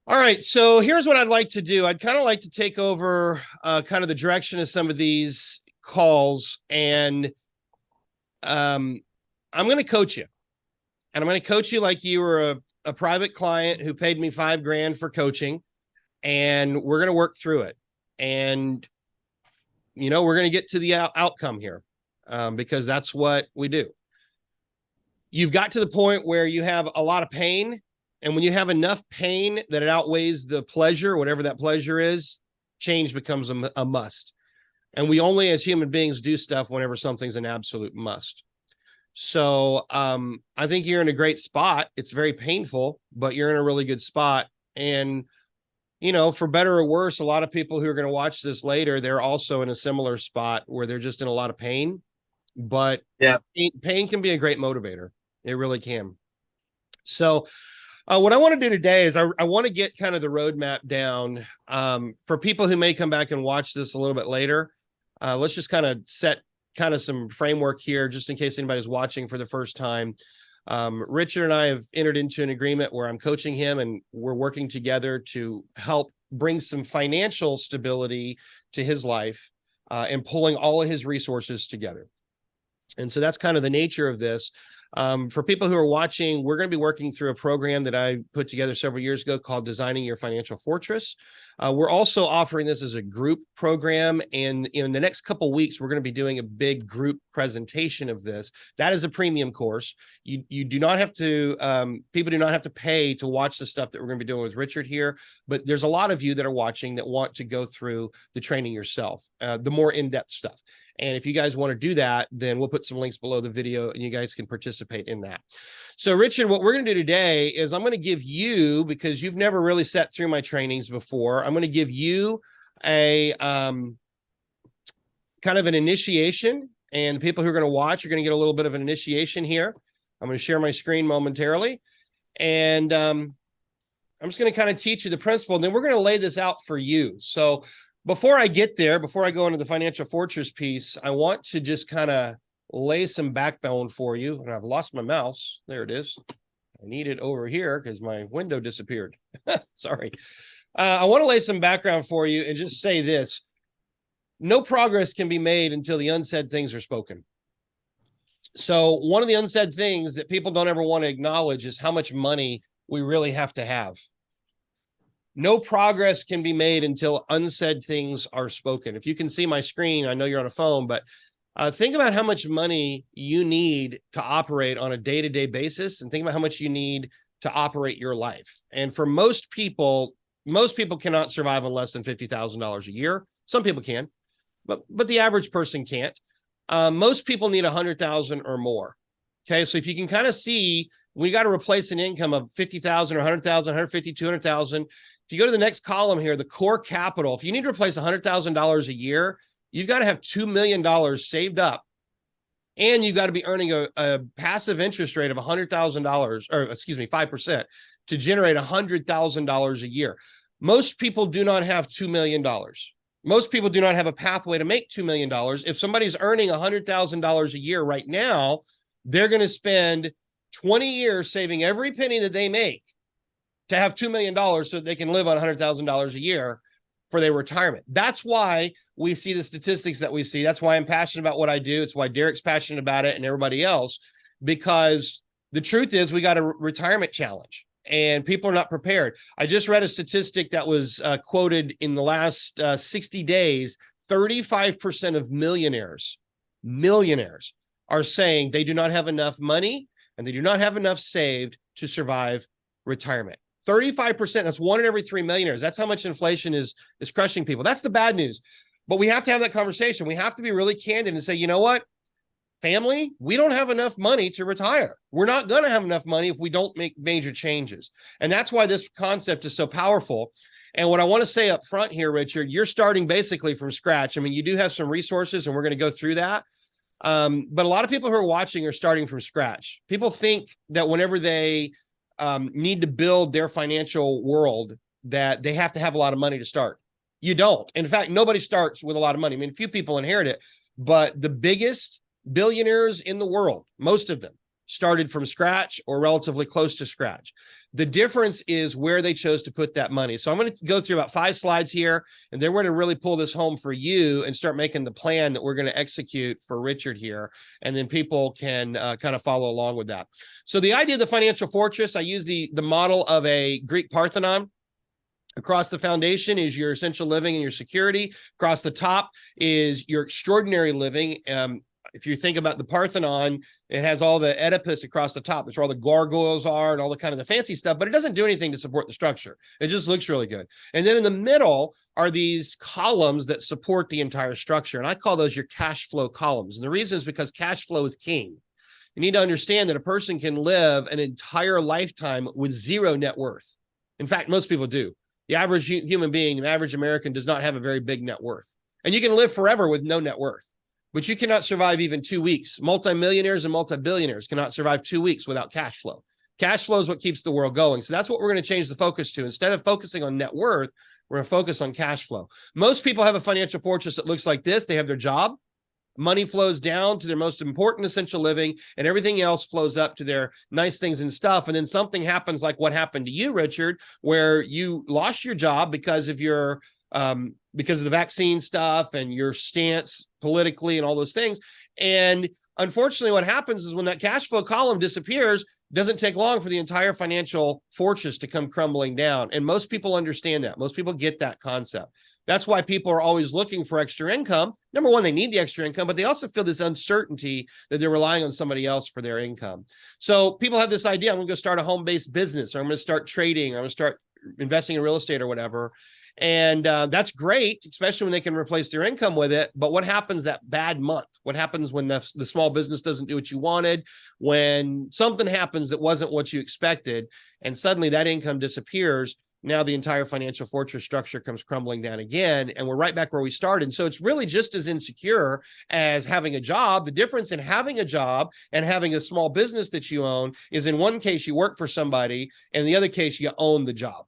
All right, so here's what I'd like to do. I'd kind of like to take over kind of the direction of some of these calls, and um, I'm going to coach you. And I'm going to coach you like you were a private client who paid me $5,000 for coaching, and we're going to work through it. And, we're going to get to the outcome here because that's what we do. You've got to the point where you have a lot of pain. And when you have enough pain that it outweighs the pleasure, whatever that pleasure is, change becomes a must. And we only, as human beings, do stuff whenever something's an absolute must. So I think you're in a great spot. It's very painful, but you're in a really good spot. And, for better or worse, a lot of people who are going to watch this later, they're also in a similar spot where they're just in a lot of pain. But Yeah. pain can be a great motivator. It really can. So what I want to do today is I want to get kind of the roadmap down for people who may come back and watch this a little bit later. Let's just kind of set kind of some framework here, just in case anybody's watching for the first time. Richard and I have entered into an agreement where I'm coaching him and we're working together to help bring some financial stability to his life and pulling all of his resources together. And so that's kind of the nature of this. For people who are watching, we're going to be working through a program that I put together several years ago called Designing Your Financial Fortress. We're also offering this as a group program. And in the next couple of weeks, we're going to be doing a big group presentation of this. That is a premium course. You do not have to, people do not have to pay to watch the stuff that we're going to be doing with Richard here. But there's a lot of you that are watching that want to go through the training yourself, the more in-depth stuff. And if you guys want to do that, then we'll put some links below the video and you guys can participate in that. So Richard, what we're going to do today is I'm going to give you, because you've never really sat through my trainings before, I'm going to give you a kind of an initiation, and the people who are going to watch are going to get a little bit of an initiation here. I'm going to share my screen momentarily, and I'm just going to kind of teach you the principle, and then we're going to lay this out for you. So before I get there, before I go into the financial fortress piece, I want to just kind of lay some backbone for you. And I've lost my mouse. There it is. I need it over here because my window disappeared. Sorry. I want to lay some background for you and just say this. No progress can be made until the unsaid things are spoken. So one of the unsaid things that people don't ever want to acknowledge is how much money we really have to have. No progress can be made until unsaid things are spoken. If you can see my screen, I know you're on a phone, but think about how much money you need to operate on a day-to-day basis, and think about how much you need to operate your life. And for most people cannot survive on less than $50,000 a year. Some people can, but the average person can't. Most people need 100,000 or more. Okay, so if you can kind of see, we got to replace an income of 50,000 or 100,000, 150, 200,000. If you go to the next column here, the core capital, if you need to replace $100,000 a year, you've got to have $2 million saved up, and you've got to be earning a passive interest rate of $100,000, or excuse me, 5% to generate $100,000 a year. Most people do not have $2 million. Most people do not have a pathway to make $2 million. If somebody's earning $100,000 a year right now, they're going to spend 20 years saving every penny that they make to have $2 million so that they can live on $100,000 a year for their retirement. That's why we see the statistics that we see. That's why I'm passionate about what I do. It's why Derek's passionate about it and everybody else, because the truth is we got a retirement challenge and people are not prepared. I just read a statistic that was quoted in the last 60 days. 35% of millionaires are saying they do not have enough money and they do not have enough saved to survive retirement. 35%, that's 1 in every 3 millionaires. That's how much inflation is crushing people. That's the bad news. But we have to have that conversation. We have to be really candid and say, you know what, family, we don't have enough money to retire. We're not going to have enough money if we don't make major changes. And that's why this concept is so powerful. And what I want to say up front here, Richard, you're starting basically from scratch. I mean, you do have some resources, and we're going to go through that. But a lot of people who are watching are starting from scratch. People think that whenever they need to build their financial world, that they have to have a lot of money to start. You don't. In fact, nobody starts with a lot of money. I mean, few people inherit it, but the biggest billionaires in the world, most of them started from scratch or relatively close to scratch. The difference is where they chose to put that money. So I'm going to go through about 5 slides here, and then we're going to really pull this home for you and start making the plan that we're going to execute for Richard here. And then people can kind of follow along with that. So the idea of the financial fortress, I use the model of a Greek Parthenon. Across the foundation is your essential living and your security. Across the top is your extraordinary living. If you think about the Parthenon, it has all the Oedipus across the top. That's where all the gargoyles are and all the kind of the fancy stuff, but it doesn't do anything to support the structure. It just looks really good. And then in the middle are these columns that support the entire structure. And I call those your cash flow columns. And the reason is because cash flow is king. You need to understand that a person can live an entire lifetime with 0 net worth. In fact, most people do. The average human being, the average American, does not have a very big net worth. And you can live forever with no net worth. But you cannot survive even 2 weeks. Multimillionaires and multi-billionaires cannot survive 2 weeks without cash flow. Cash flow is what keeps the world going. So that's what we're going to change the focus to. Instead of focusing on net worth, we're going to focus on cash flow. Most people have a financial fortress that looks like this. They have their job. Money flows down to their most important essential living, and everything else flows up to their nice things and stuff. And then something happens like what happened to you, Richard, where you lost your job because of your because of the vaccine stuff and your stance politically and all those things. And unfortunately, what happens is when that cash flow column disappears, it doesn't take long for the entire financial fortress to come crumbling down. And most people understand that. Most people get that concept. That's why people are always looking for extra income. Number one, they need the extra income, but they also feel this uncertainty that they're relying on somebody else for their income. So people have this idea, I'm going to go start a home-based business, or I'm going to start trading, or I'm going to start investing in real estate or whatever. And that's great, especially when they can replace their income with it. But what happens that bad month? What happens when the small business doesn't do what you wanted? When something happens that wasn't what you expected, and suddenly that income disappears, now the entire financial fortress structure comes crumbling down again, and we're right back where we started. So it's really just as insecure as having a job. The difference in having a job and having a small business that you own is in one case you work for somebody, and in the other case you own the job.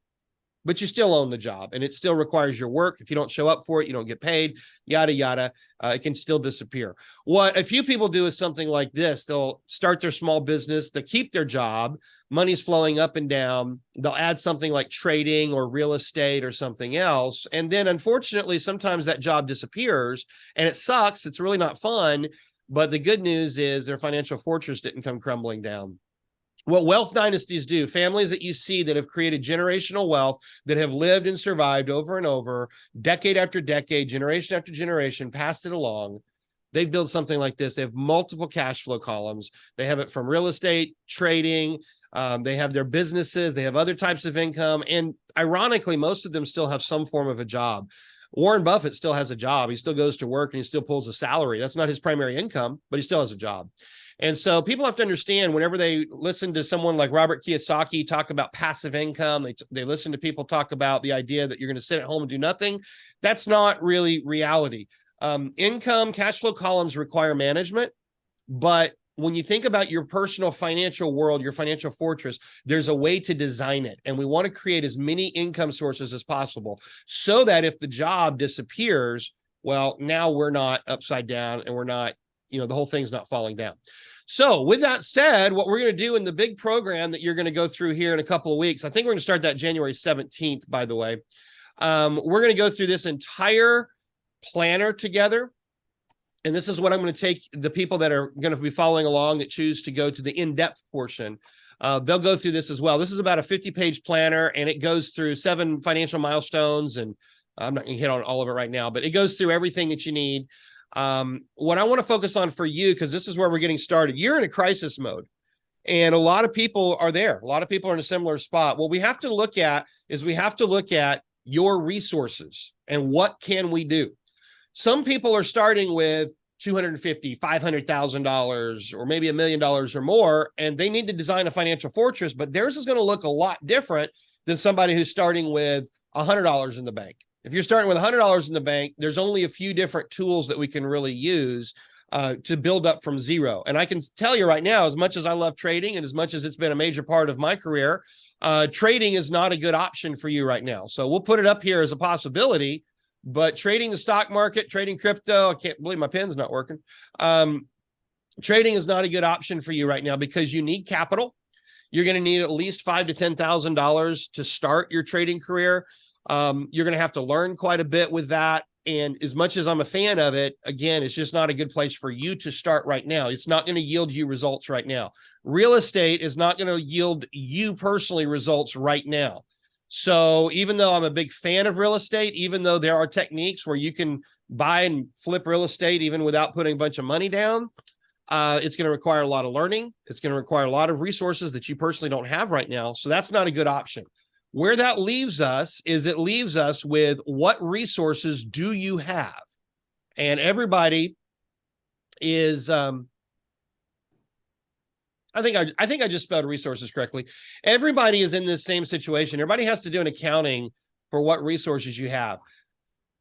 But you still own the job, and it still requires your work. If you don't show up for it, you don't get paid, yada, yada. It can still disappear. What a few people do is something like this. They'll start their small business. They keep their job. Money's flowing up and down. They'll add something like trading or real estate or something else. And then, unfortunately, sometimes that job disappears, and it sucks. It's really not fun. But the good news is their financial fortress didn't come crumbling down. What wealth dynasties do, families that you see that have created generational wealth, that have lived and survived over and over, decade after decade, generation after generation, passed it along, they've built something like this. They have multiple cash flow columns. They have it from real estate, trading, they have their businesses, they have other types of income, and ironically, most of them still have some form of a job. Warren Buffett still has a job. He still goes to work and he still pulls a salary. That's not his primary income, but he still has a job. And so people have to understand, whenever they listen to someone like Robert Kiyosaki talk about passive income, they listen to people talk about the idea that you're going to sit at home and do nothing. That's not really reality. Income, cash flow columns require management. But when you think about your personal financial world, your financial fortress, there's a way to design it. And we want to create as many income sources as possible so that if the job disappears, well, now we're not upside down and we're not, the whole thing's not falling down. So with that said, what we're going to do in the big program that you're going to go through here in a couple of weeks, I think we're going to start that January 17th, by the way. We're going to go through this entire planner together. And this is what I'm going to take the people that are going to be following along that choose to go to the in-depth portion. They'll go through this as well. This is about a 50-page planner, and it goes through 7 financial milestones. And I'm not going to hit on all of it right now, but it goes through everything that you need. What I want to focus on for you, because this is where we're getting started, you're in a crisis mode, and a lot of people are there. A lot of people are in a similar spot. What we have to look at is we have to look at your resources and what can we do. Some people are starting with $250,000, $500,000, or maybe $1 million or more, and they need to design a financial fortress, but theirs is going to look a lot different than somebody who's starting with $100 in the bank. If you're starting with $100 in the bank, there's only a few different tools that we can really use to build up from zero. And I can tell you right now, as much as I love trading and as much as it's been a major part of my career, trading is not a good option for you right now. So we'll put it up here as a possibility, but trading the stock market, trading crypto, I can't believe my pen's not working. Trading is not a good option for you right now because you need capital. You're going to need at least $5,000 to $10,000 to start your trading career. You're going to have to learn quite a bit with that. And as much as I'm a fan of it, again, it's just not a good place for you to start right now. It's not going to yield you results right now. Real estate is not going to yield you personally results right now. So even though I'm a big fan of real estate, even though there are techniques where you can buy and flip real estate even without putting a bunch of money down, it's going to require a lot of learning. It's going to require a lot of resources that you personally don't have right now. So that's not a good option. Where that leaves us is it leaves us with what resources do you have? And everybody is, I think I just spelled resources correctly. Everybody is in this same situation. Everybody has to do an accounting for what resources you have,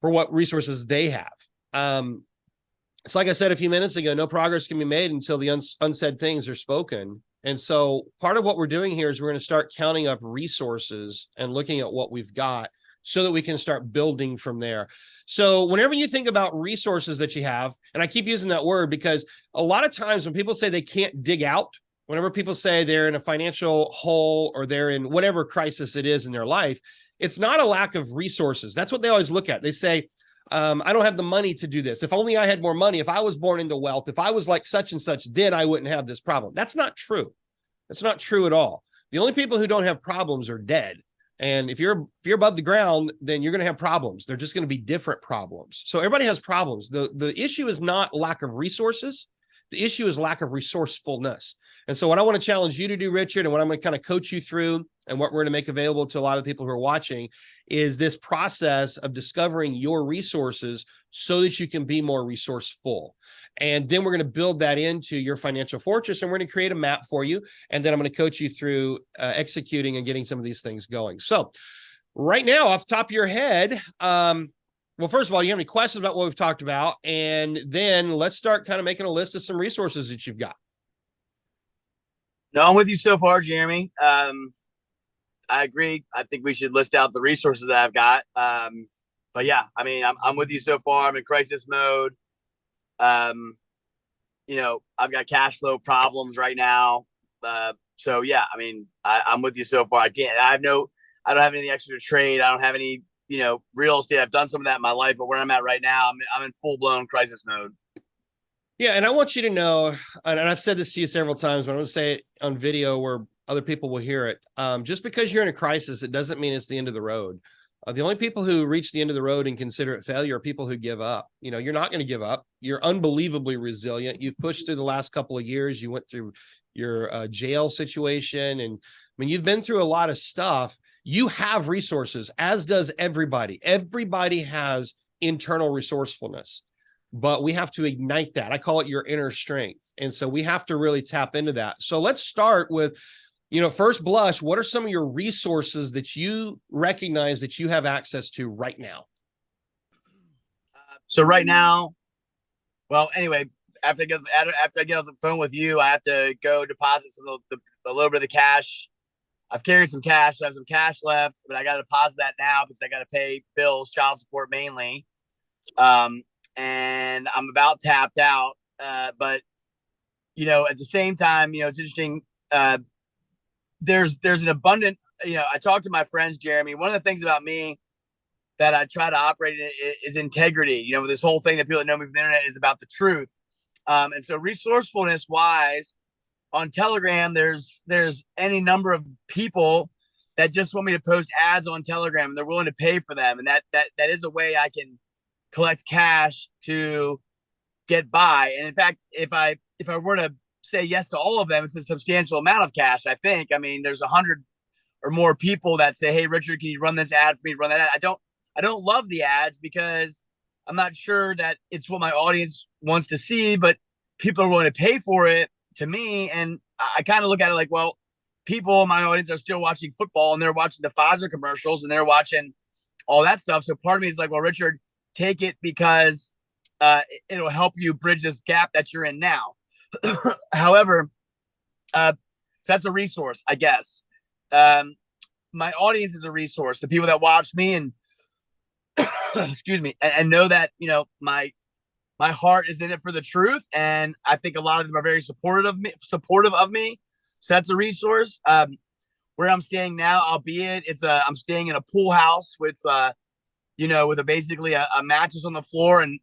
for what resources they have. So like I said a few minutes ago, no progress can be made until the unsaid things are spoken. And so part of what we're doing here is we're going to start counting up resources and looking at what we've got so that we can start building from there. So whenever you think about resources that you have, and I keep using that word because a lot of times when people say they can't dig out, whenever people say they're in a financial hole or they're in whatever crisis it is in their life, it's not a lack of resources. That's what they always look at. They say, I don't have the money to do this. If only I had more money, if I was born into wealth, if I was like such and such, then I wouldn't have this problem. That's not true. That's not true at all. The only people who don't have problems are dead. And if you're above the ground, then you're going to have problems. They're just going to be different problems. So everybody has problems. The issue is not lack of resources. The issue is lack of resourcefulness. And so what I want to challenge you to do, Richard, and what I'm going to kind of coach you through and what we're going to make available to a lot of people who are watching is this process of discovering your resources so that you can be more resourceful. And then we're going to build that into your financial fortress, and we're going to create a map for you. And then I'm going to coach you through executing and getting some of these things going. So right now, off the top of your head, well, first of all, you have any questions about what we've talked about? And then let's start kind of making a list of some resources that you've got. No, I'm with you so far, Jeremy. I agree. I think we should list out the resources that I've got. But yeah, I mean, I'm with you so far. I'm in crisis mode. You know, I've got cash flow problems right now. So yeah, I mean, I'm with you so far. I don't have anything extra to trade. I don't have any, real estate. I've done some of that in my life, but where I'm at right now, I'm in full blown crisis mode. Yeah, and I want you to know, and I've said this to you several times, but I'm going to say it on video where other people will hear it. Just because you're in a crisis, it doesn't mean it's the end of the road. The only people who reach the end of the road and consider it failure are people who give up. You're not going to give up. You're unbelievably resilient. You've pushed through the last couple of years. You went through your jail situation. And when you've been through a lot of stuff, you have resources, as does everybody. Everybody has internal resourcefulness. But we have to ignite that. I call it your inner strength. And so we have to really tap into that. So let's start with, first blush, what are some of your resources that you recognize that you have access to right now? So right now, well, anyway, after I get off the phone with you, I have to go deposit a little bit of the cash. I've carried some cash. I have some cash left, but I got to deposit that now because I got to pay bills, child support mainly. And I'm about tapped out. But, at the same time, it's interesting. There's an abundant, I talk to my friends, Jeremy. One of the things about me that I try to operate in is integrity. This whole thing that people that know me from the internet is about the truth. And so resourcefulness wise, on Telegram, there's any number of people that just want me to post ads on Telegram and they're willing to pay for them. And that is a way I can collect cash to get by. And in fact, if I were to say yes to all of them, it's a substantial amount of cash. I think, there's 100 or more people that say, "Hey, Richard, can you run this ad for me?" Run that ad. I don't love the ads because I'm not sure that it's what my audience wants to see, but people are willing to pay for it to me. And I kind of look at it like, well, people in my audience are still watching football and they're watching the Pfizer commercials and they're watching all that stuff. So part of me is like, well, Richard, take it because it'll help you bridge this gap that you're in now. However, so that's a resource, I guess. My audience is a resource. The people that watch me and excuse me, and know that my heart is in it for the truth, and I think a lot of them are very supportive of me. So that's a resource. Where I'm staying now, albeit I'm staying in a pool house with with basically a mattress on the floor and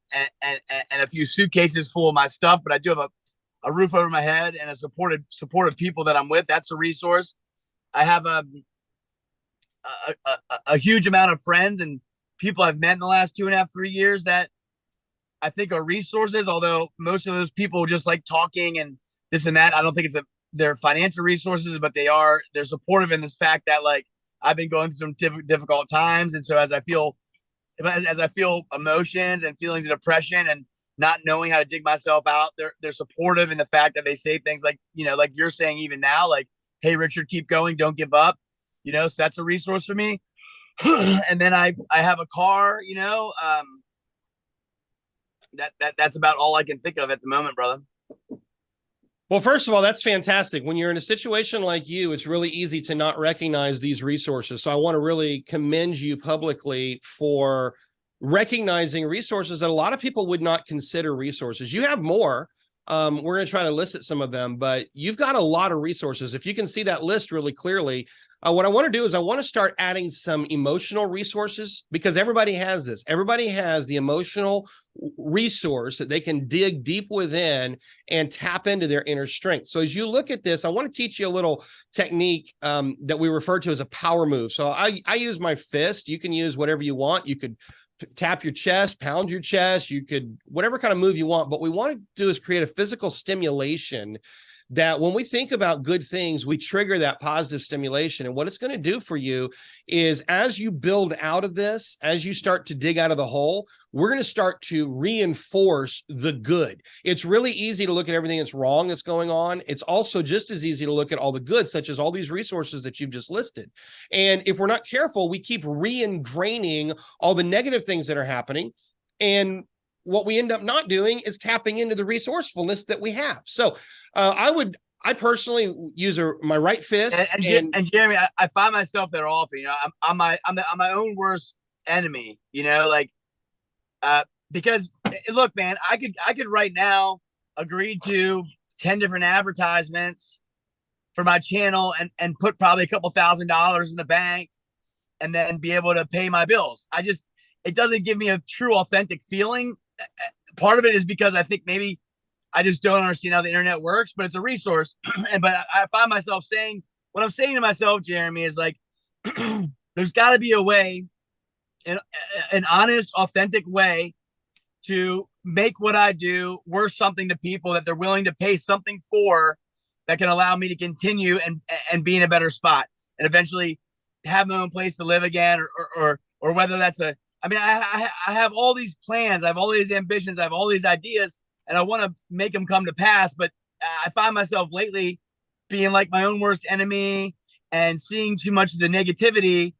a few suitcases full of my stuff. But I do have a roof over my head and a supportive people that I'm with. That's a resource. I have a huge amount of friends and people I've met in the last 2.5, 3 years that I think are resources. Although most of those people just like talking and this and that. I don't think they're financial resources, but they're supportive in this fact that like I've been going through some difficult times, and so as I feel emotions and feelings of depression and not knowing how to dig myself out, they're supportive in the fact that they say things like, like you're saying even now, like, hey Richard, keep going, don't give up, so that's a resource for me. And then I have a car, that's about all I can think of at the moment, brother. Well, first of all, that's fantastic. When you're in a situation like you, it's really easy to not recognize these resources. So I want to really commend you publicly for recognizing resources that a lot of people would not consider resources. You have more. We're going to try to list some of them, but you've got a lot of resources. If you can see that list really clearly, what I want to do is I want to start adding some emotional resources, because everybody has this. Everybody has the emotional resource that they can dig deep within and tap into their inner strength. So as you look at this, I want to teach you a little technique that we refer to as a power move. So I use my fist. You can use whatever you want. You could tap your chest, pound your chest, you could, whatever kind of move you want. But what we want to do is create a physical stimulation that when we think about good things, we trigger that positive stimulation. And what it's going to do for you is, as you build out of this, as you start to dig out of the hole, we're going to start to reinforce the good. It's really easy to look at everything that's wrong that's going on. It's also just as easy to look at all the good, such as all these resources that you've just listed. And if we're not careful, we keep re-ingraining all the negative things that are happening. And what we end up not doing is tapping into the resourcefulness that we have. So I personally use my right fist. And Jeremy, I find myself there often. I'm my own worst enemy. Because look, man, I could right now agree to 10 different advertisements for my channel and put probably a couple $1,000s in the bank and then be able to pay my bills. It doesn't give me a true authentic feeling. Part of it is because I think maybe I just don't understand how the internet works, but it's a resource. But I find myself saying, what I'm saying to myself, Jeremy, is like, there's got to be a way, an honest, authentic way to make what I do worth something to people that they're willing to pay something for, that can allow me to continue and be in a better spot and eventually have my own place to live again, or whether that's I have all these plans, I have all these ambitions, I have all these ideas, and I want to make them come to pass. But I find myself lately being like my own worst enemy and seeing too much of the negativity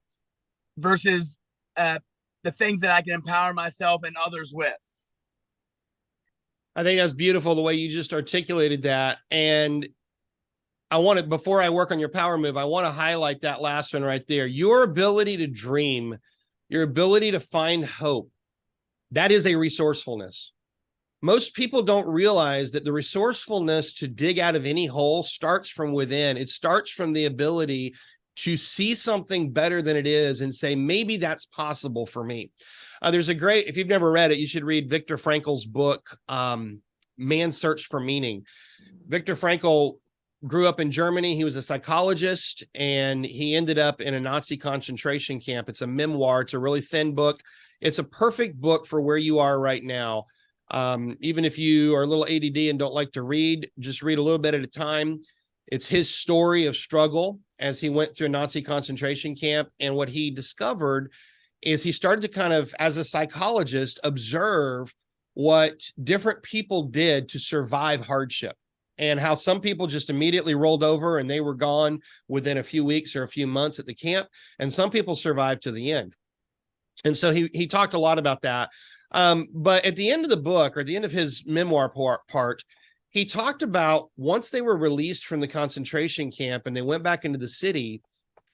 versus the things that I can empower myself and others with. I think that's beautiful the way you just articulated that. And I want to, before I work on your power move, I want to highlight that last one right there. Your ability to dream, your ability to find hope, that is a resourcefulness. Most people don't realize that the resourcefulness to dig out of any hole starts from within. It starts from the ability to see something better than it is and say, maybe that's possible for me. There's a great, if you've never read it, you should read Viktor Frankl's book, Man's Search for Meaning. Viktor Frankl grew up in Germany. He was a psychologist, and he ended up in a Nazi concentration camp. It's a memoir. It's a really thin book. It's a perfect book for where you are right now. Even if you are a little ADD and don't like to read, just read a little bit at a time. It's his story of struggle as he went through a Nazi concentration camp. And what he discovered is he started to kind of, as a psychologist, observe what different people did to survive hardship, and how some people just immediately rolled over and they were gone within a few weeks or a few months at the camp. And some people survived to the end. And so he talked a lot about that. But at the end of the book, or at the end of his memoir part, he talked about once they were released from the concentration camp and they went back into the city,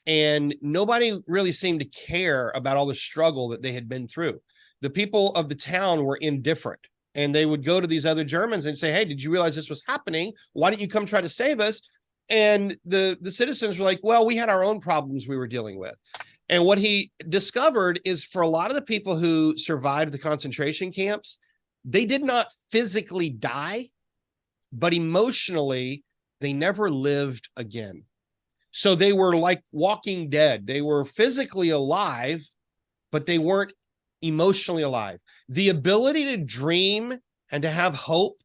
and nobody really seemed to care about all the struggle that they had been through. The people of the town were indifferent, and they would go to these other Germans and say, hey, did you realize this was happening? Why didn't you come try to save us? And the citizens were like, well, we had our own problems we were dealing with. And what he discovered is for a lot of the people who survived the concentration camps, they did not physically die, but emotionally, they never lived again. So they were like walking dead. They were physically alive, but they weren't emotionally alive. The ability to dream and to have hope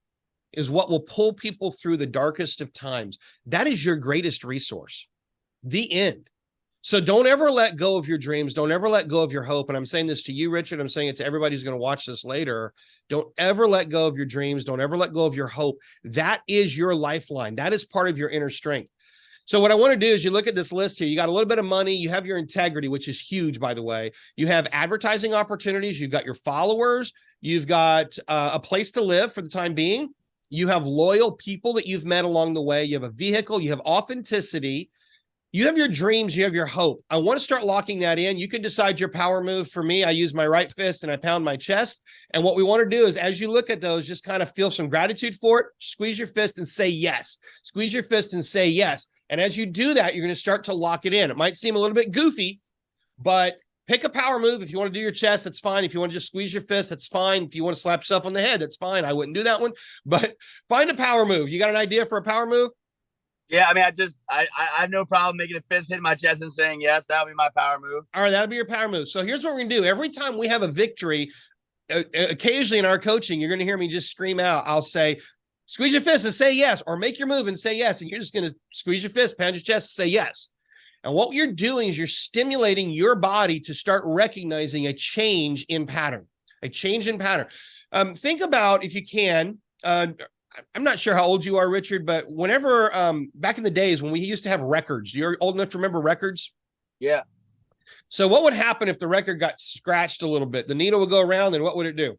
is what will pull people through the darkest of times. That is your greatest resource. The end. So don't ever let go of your dreams. Don't ever let go of your hope. And I'm saying this to you, Richard. I'm saying it to everybody who's going to watch this later. Don't ever let go of your dreams. Don't ever let go of your hope. That is your lifeline. That is part of your inner strength. So what I want to do is you look at this list here. You got a little bit of money. You have your integrity, which is huge, by the way. You have advertising opportunities. You've got your followers. You've got a place to live for the time being. You have loyal people that you've met along the way. You have a vehicle. You have authenticity. You have your dreams. You have your hope. I want to start locking that in. You can decide your power move. For me, I use my right fist and I pound my chest. And what we want to do is as you look at those, just kind of feel some gratitude for it. Squeeze your fist and say yes. Squeeze your fist and say yes. And as you do that, you're going to start to lock it in. It might seem a little bit goofy, but pick a power move. If you want to do your chest, that's fine. If you want to just squeeze your fist, that's fine. If you want to slap yourself on the head, that's fine. I wouldn't do that one, but find a power move. You got an idea for a power move? Yeah, I mean, I have no problem making a fist hit my chest and saying yes. That'll be my power move. All right, that'll be your power move. So here's what we're going to do. Every time we have a victory, occasionally in our coaching, you're going to hear me just scream out. I'll say, squeeze your fist and say yes, or make your move and say yes. And you're just going to squeeze your fist, pound your chest, and say yes. And what you're doing is you're stimulating your body to start recognizing a change in pattern, a change in pattern. Think about, if you can, I'm not sure how old you are, Richard, but whenever back in the days when we used to have records, you're old enough to remember records? Yeah. So what would happen if the record got scratched a little bit? The needle would go around, and what would it do?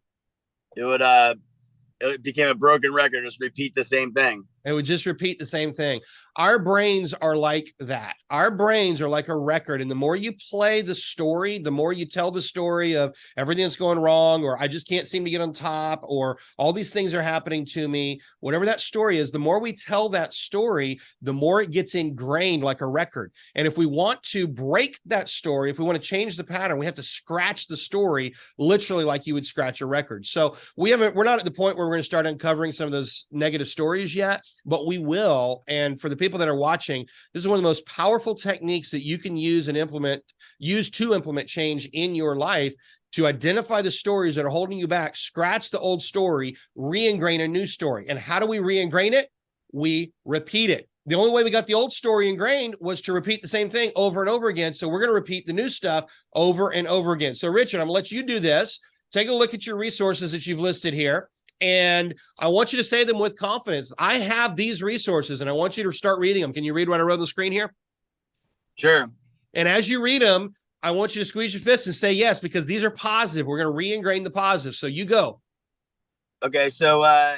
It became a broken record. Just repeat the same thing. It would just repeat the same thing. Our brains are like that. Our brains are like a record. And the more you play the story, the more you tell the story of everything that's going wrong, or I just can't seem to get on top, or all these things are happening to me, whatever that story is, the more we tell that story, the more it gets ingrained like a record. And if we want to break that story, if we want to change the pattern, we have to scratch the story literally like you would scratch a record. So we're not at the point where we're going to start uncovering some of those negative stories yet, but we will. And for the people that are watching, this is one of the most powerful techniques that you can use to implement change in your life, to identify the stories that are holding you back, scratch the old story, re-ingrain a new story. And how do we re-ingrain it? We repeat it. The only way we got the old story ingrained was to repeat the same thing over and over again. So we're going to repeat the new stuff over and over again. So Richard, I'm going to let you do this. Take a look at your resources that you've listed here. And I want you to say them with confidence. I have these resources, and I want you to start reading them. Can you read what I wrote on the screen here? Sure. And as you read them, I want you to squeeze your fist and say yes, because these are positive. We're going to re-ingrain the positive. So you go. Okay. So I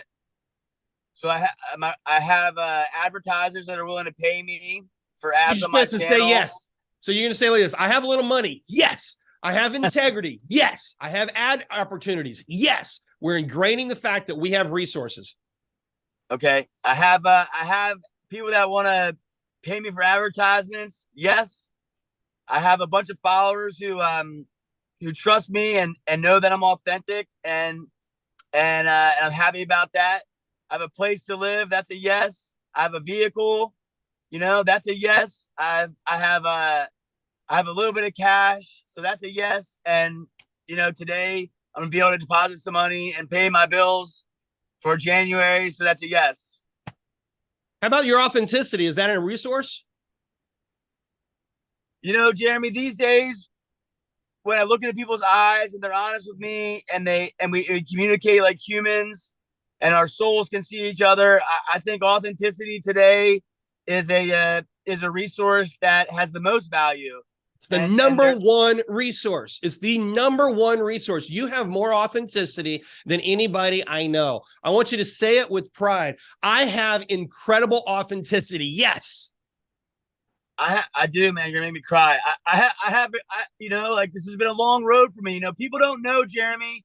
have advertisers that are willing to pay me for ads on my channel. And say yes. So you're going to say like this: I have a little money. Yes. I have integrity. Yes. I have ad opportunities. Yes. We're ingraining the fact that we have resources. Okay. I have people that want to pay me for advertisements. Yes. I have a bunch of followers who trust me and know that I'm authentic, and I'm happy about that. I have a place to live. That's a yes. I have a vehicle. That's a yes. I have a little bit of cash, so that's a yes. And today I'm gonna be able to deposit some money and pay my bills for January, so that's a yes. How about your authenticity? Is that a resource? Jeremy, these days, when I look into people's eyes and they're honest with me, and we communicate like humans, and our souls can see each other, I think authenticity today is a resource that has the most value. It's the number one resource. It's the number one resource. You have more authenticity than anybody I know. I want you to say it with pride. I have incredible authenticity. Yes. I do, man. You're gonna make me cry. I have this has been a long road for me. People don't know, Jeremy.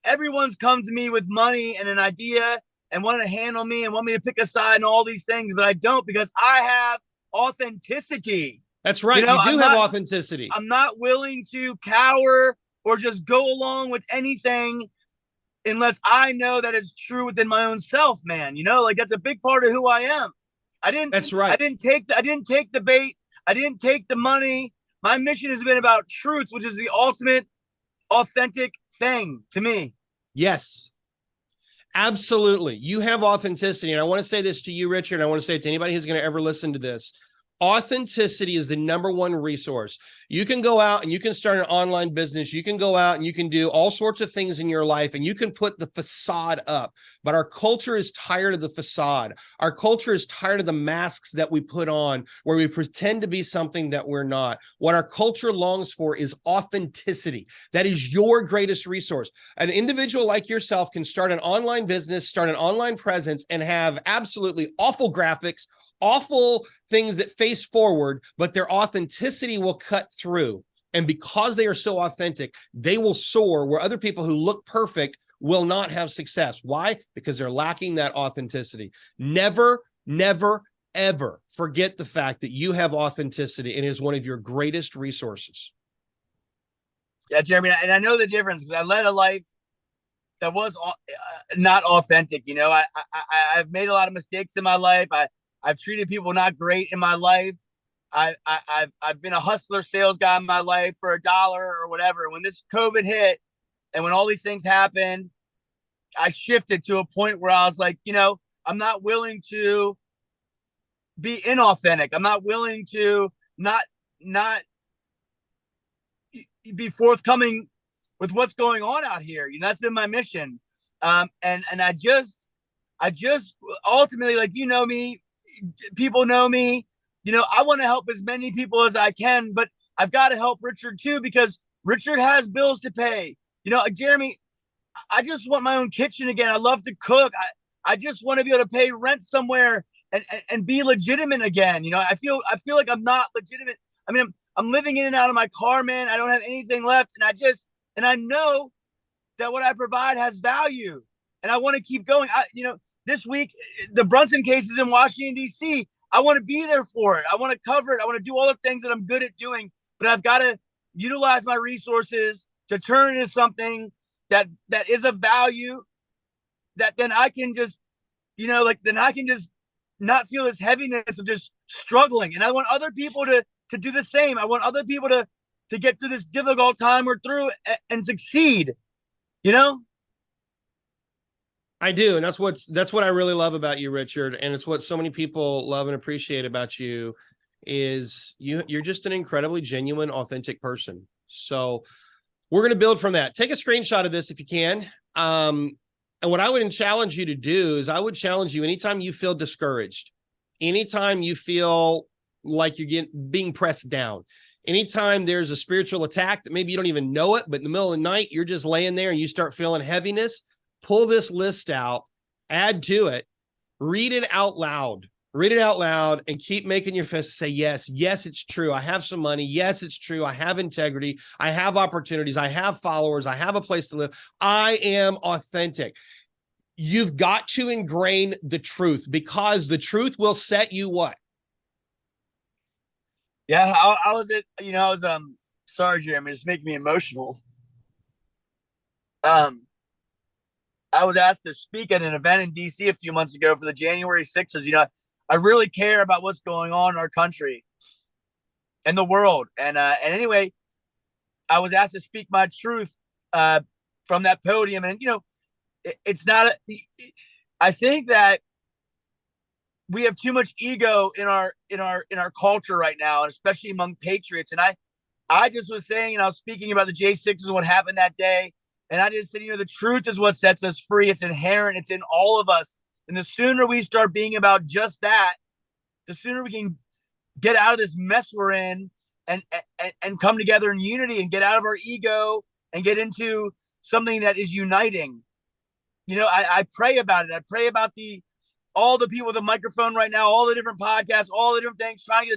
Everyone's come to me with money and an idea, and want to handle me and want me to pick a side and all these things, but I don't, because I have authenticity. That's right. You do have authenticity. I'm not willing to cower or just go along with anything unless I know that it's true within my own self, man. Like that's a big part of who I am. That's right. I didn't take the bait. I didn't take the money. My mission has been about truth, which is the ultimate authentic thing to me. Yes, absolutely. You have authenticity. And I want to say this to you, Richard. I want to say it to anybody who's going to ever listen to this. Authenticity is the number one resource. You can go out and you can start an online business. You can go out and you can do all sorts of things in your life and you can put the facade up. But our culture is tired of the facade. Our culture is tired of the masks that we put on where we pretend to be something that we're not. What our culture longs for is authenticity. That is your greatest resource. An individual like yourself can start an online business, start an online presence, and have absolutely awful graphics, awful things that face forward, but their authenticity will cut through. And because they are so authentic, they will soar where other people who look perfect will not have success. Why? Because they're lacking that authenticity. Never, never, ever forget the fact that you have authenticity and it is one of your greatest resources. Yeah, Jeremy, and I know the difference because I led a life that was not authentic. I've made a lot of mistakes in my life. I've treated people not great in my life. I've been a hustler sales guy in my life for $1 or whatever. When this COVID hit and when all these things happened, I shifted to a point where I was like, I'm not willing to be inauthentic. I'm not willing to not be forthcoming with what's going on out here. That's been my mission. And I just ultimately, like, me, people know me, I want to help as many people as I can, but I've got to help Richard too, because Richard has bills to pay. Jeremy, I just want my own kitchen again. I love to cook. I just want to be able to pay rent somewhere and be legitimate again. I feel like I'm not legitimate. I mean, I'm living in and out of my car, man. I don't have anything left. And I know that what I provide has value and I want to keep going. This week, the Brunson case is in Washington, D.C. I want to be there for it. I want to cover it. I want to do all the things that I'm good at doing, but I've got to utilize my resources to turn it into something that is of value, that then I can just, then I can just not feel this heaviness of just struggling. And I want other people to do the same. I want other people to get through this difficult time we're through and succeed, I do. And that's what I really love about you, Richard. And it's what so many people love and appreciate about you is you're just an incredibly genuine, authentic person. So we're going to build from that. Take a screenshot of this if you can. And what I would challenge you to do is I would challenge you anytime you feel discouraged, anytime you feel like you're being pressed down, anytime there's a spiritual attack that maybe you don't even know it, but in the middle of the night, you're just laying there and you start feeling heaviness, pull this list out, add to it, read it out loud, and keep making your fist say, yes, it's true. I have some money. Yes, it's true. I have integrity. I have opportunities. I have followers. I have a place to live. I am authentic. You've got to ingrain the truth because the truth will set you what? Yeah, I was sorry, Jeremy, it's making me emotional. I was asked to speak at an event in DC a few months ago for the January 6th. I really care about what's going on in our country and the world. And anyway, I was asked to speak my truth from that podium. And, it's not, I think that we have too much ego in our culture right now, and especially among patriots. And I just was saying, and I was speaking about the J6s and what happened that day. And I just said, the truth is what sets us free. It's inherent. It's in all of us. And the sooner we start being about just that, the sooner we can get out of this mess we're in and come together in unity and get out of our ego and get into something that is uniting. I pray about it. I pray about all the people with a microphone right now, all the different podcasts, all the different things trying to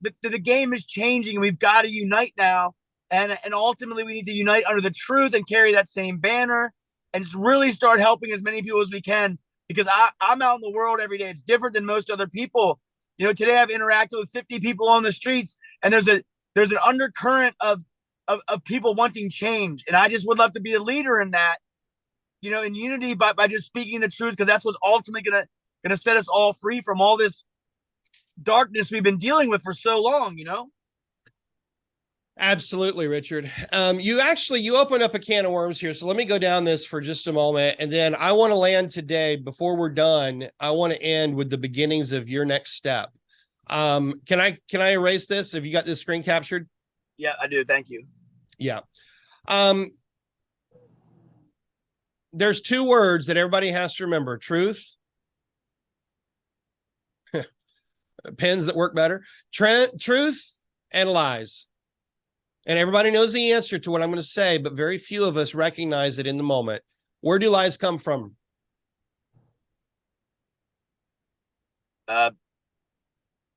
get to the game is changing and we've got to unite now. And ultimately we need to unite under the truth and carry that same banner and just really start helping as many people as we can. because I'm out in the world every day. It's different than most other people. You know, today I've interacted with 50 people on the streets, and there's an undercurrent of people wanting change. And I just would love to be a leader in that, you know, in unity by just speaking the truth, because that's what's ultimately gonna set us all free from all this darkness we've been dealing with for so long, you know? Absolutely, Richard. You opened up a can of worms here. So let me go down this for just a moment. And then I want to land today before we're done. I want to end with the beginnings of your next step. Can I erase this? Have you got this screen captured? Yeah, I do. Thank you. Yeah. There's two words that everybody has to remember: truth, pens that work better, truth, and lies. And everybody knows the answer to what I'm going to say, but very few of us recognize it in the moment. Where do lies come from? Where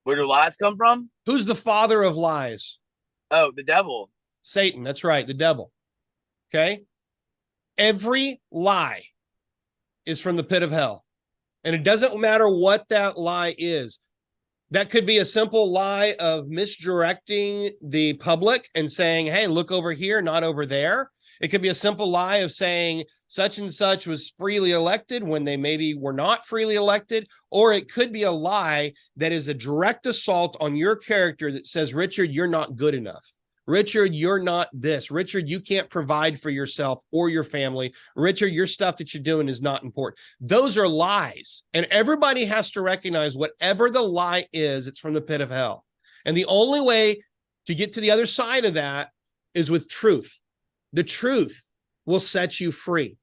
do lies come from? Who's the father of lies? Oh, the devil. Satan. That's right, the devil. Okay? Every lie is from the pit of hell. And it doesn't matter what that lie is. That could be a simple lie of misdirecting the public and saying, hey, look over here, not over there. It could be a simple lie of saying such and such was freely elected when they maybe were not freely elected. Or it could be a lie that is a direct assault on your character that says, Richard, you're not good enough. Richard, you're not this. Richard, you can't provide for yourself or your family. Richard, your stuff that you're doing is not important. Those are lies. And everybody has to recognize whatever the lie is, it's from the pit of hell. And the only way to get to the other side of that is with truth. The truth will set you free.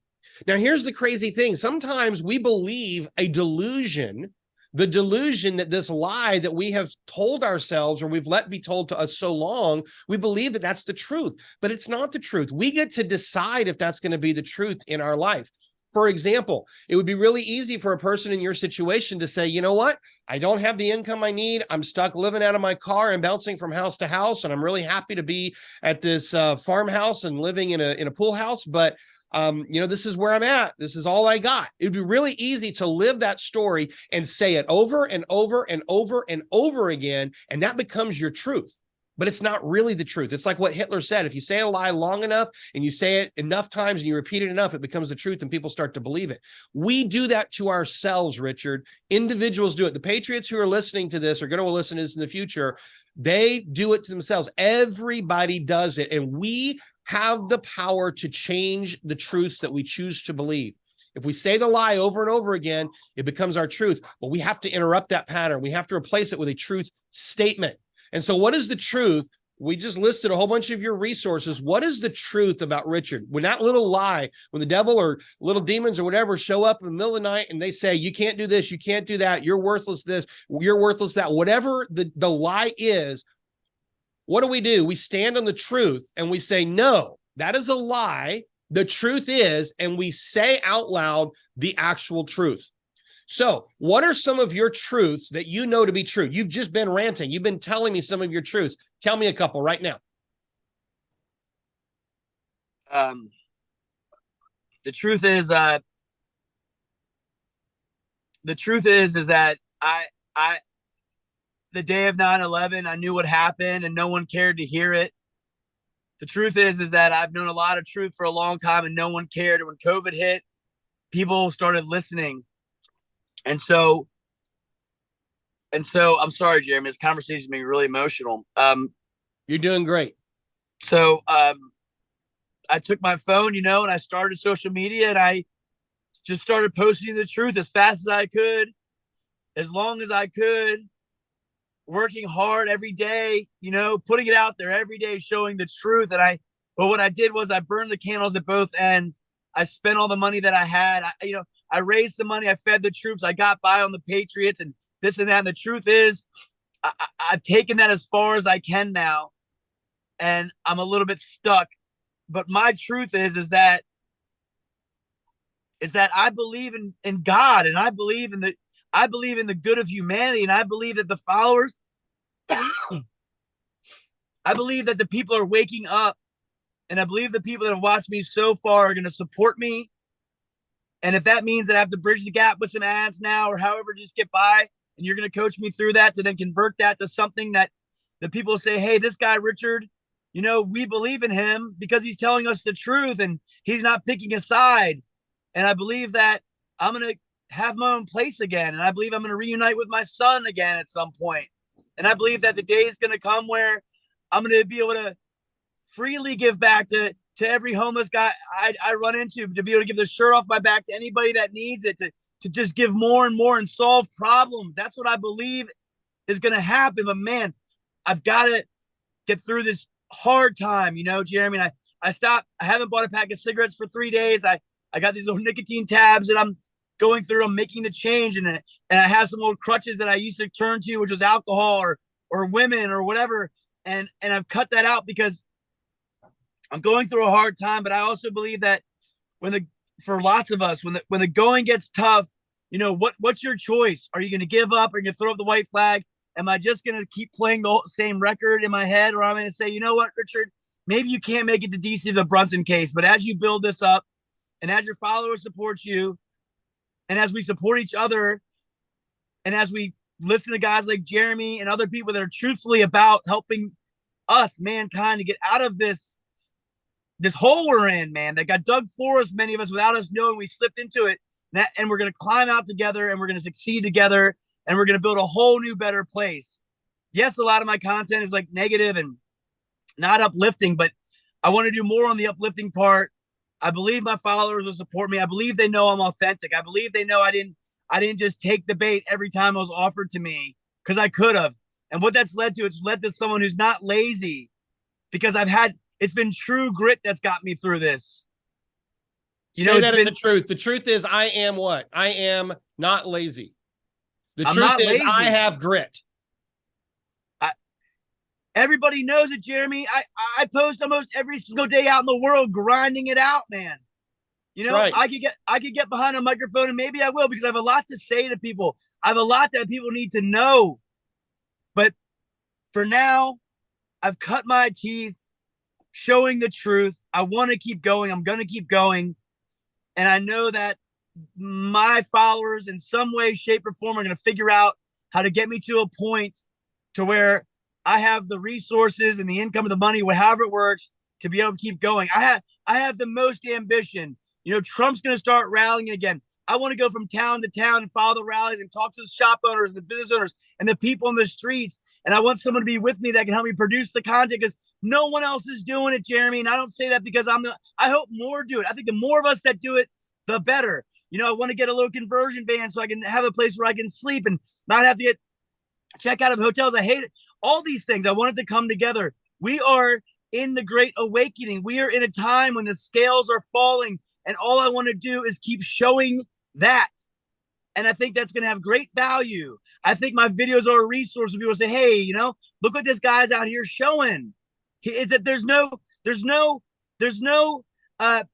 Now, here's the crazy thing. Sometimes we believe a delusion, the delusion that this lie that we have told ourselves or we've let be told to us so long, we believe that that's the truth, but it's not the truth. We get to decide if that's going to be the truth in our life. For example, it would be really easy for a person in your situation to say, you know what? I don't have the income I need. I'm stuck living out of my car and bouncing from house to house. And I'm really happy to be at this farmhouse and living in a pool house. But this is where I'm at. This is all I got. It'd be really easy to live that story and say it over and over and over and over again. And that becomes your truth. But it's not really the truth. It's like what Hitler said. If you say a lie long enough and you say it enough times and you repeat it enough, it becomes the truth and people start to believe it. We do that to ourselves, Richard. Individuals do it. The patriots who are listening to this are going to listen to this in the future. They do it to themselves. Everybody does it. And we have the power to change the truths that we choose to believe. If we say the lie over and over again, it becomes our truth. But we have to interrupt that pattern. We have to replace it with a truth statement. And so what is the truth? We just listed a whole bunch of your resources. What is the truth about Richard? When that little lie, when the devil or little demons or whatever show up in the middle of the night and they say, you can't do this, you can't do that, you're worthless this, you're worthless that, whatever the lie is, what do? We stand on the truth and we say, no, that is a lie. The truth is, and we say out loud the actual truth. So what are some of your truths that you know to be true? You've just been ranting. You've been telling me some of your truths. Tell me a couple right now. The truth is that the day of 9/11, I knew what happened and no one cared to hear it. The truth is that I've known a lot of truth for a long time and no one cared. And when COVID hit, people started listening. And so I'm sorry, Jeremy, this conversation is being really emotional. You're doing great. So I took my phone, and I started social media and I just started posting the truth as fast as I could, as long as I could, working hard every day, putting it out there every day, showing the truth. But what I did was I burned the candles at both ends. I spent all the money that I had. I raised the money. I fed the troops. I got by on the Patriots and this and that. And the truth is, I've taken that as far as I can now, and I'm a little bit stuck. But my truth is that I believe in God, and I believe in the good of humanity, and I believe that the followers, I believe that the people are waking up, and I believe the people that have watched me so far are going to support me. And if that means that I have to bridge the gap with some ads now or however, just get by, and you're going to coach me through that to then convert that to something that the people say, hey, this guy, Richard, you know, we believe in him because he's telling us the truth and he's not picking a side. And I believe that I'm going to have my own place again. And I believe I'm going to reunite with my son again at some point. And I believe that the day is going to come where I'm going to be able to freely give back to every homeless guy I run into, to be able to give the shirt off my back to anybody that needs it, to just give more and more and solve problems. That's what I believe is going to happen. But man, I've got to get through this hard time, you know, Jeremy. And I stopped. I haven't bought a pack of cigarettes for 3 days. I got these little nicotine tabs that I'm going through. I'm making the change, and I have some old crutches that I used to turn to, which was alcohol or women or whatever. And I've cut that out because I'm going through a hard time. But I also believe that for lots of us, when the going gets tough, you know, what's your choice? Are you going to give up? Are you going to throw up the white flag? Am I just going to keep playing the same record in my head? Or I'm going to say, you know what, Richard, maybe you can't make it to DC, the Brunson case, but as you build this up and as your followers support you and as we support each other and as we listen to guys like Jeremy and other people that are truthfully about helping us, mankind, to get out of this hole we're in, man, that got dug for us, many of us, without us knowing, we slipped into it. And we're going to climb out together, and we're going to succeed together, and we're going to build a whole new, better place. Yes, a lot of my content is like negative and not uplifting, but I want to do more on the uplifting part. I believe my followers will support me. I believe they know I'm authentic. I believe they know I didn't just take the bait every time it was offered to me, because I could have. And what that's led to, it's led to someone who's not lazy, because it's been true grit that's got me through this. Say that is the truth. The truth is, I am what? I am not lazy. The truth is, lazy. I have grit. Everybody knows it, Jeremy. I post almost every single day out in the world, grinding it out, man. You know, right. I could get behind a microphone, and maybe I will, because I have a lot to say to people. I have a lot that people need to know. But for now, I've cut my teeth showing the truth. I want to keep going. I'm going to keep going. And I know that my followers in some way, shape, or form are going to figure out how to get me to a point to where I have the resources and the income and the money, however it works, to be able to keep going. I have the most ambition. You know, Trump's going to start rallying again. I want to go from town to town and follow the rallies and talk to the shop owners and the business owners and the people in the streets. And I want someone to be with me that can help me produce the content, because no one else is doing it, Jeremy. And I don't say that because I hope more do it. I think the more of us that do it, the better. You know, I want to get a little conversion van so I can have a place where I can sleep and not have to get check out of hotels. I hate it. All these things, I want it to come together. We are in the Great Awakening. We are in a time when the scales are falling, and all I want to do is keep showing that. And I think that's going to have great value. I think my videos are a resource when people say, hey, you know, look what this guy's out here showing. There's no, I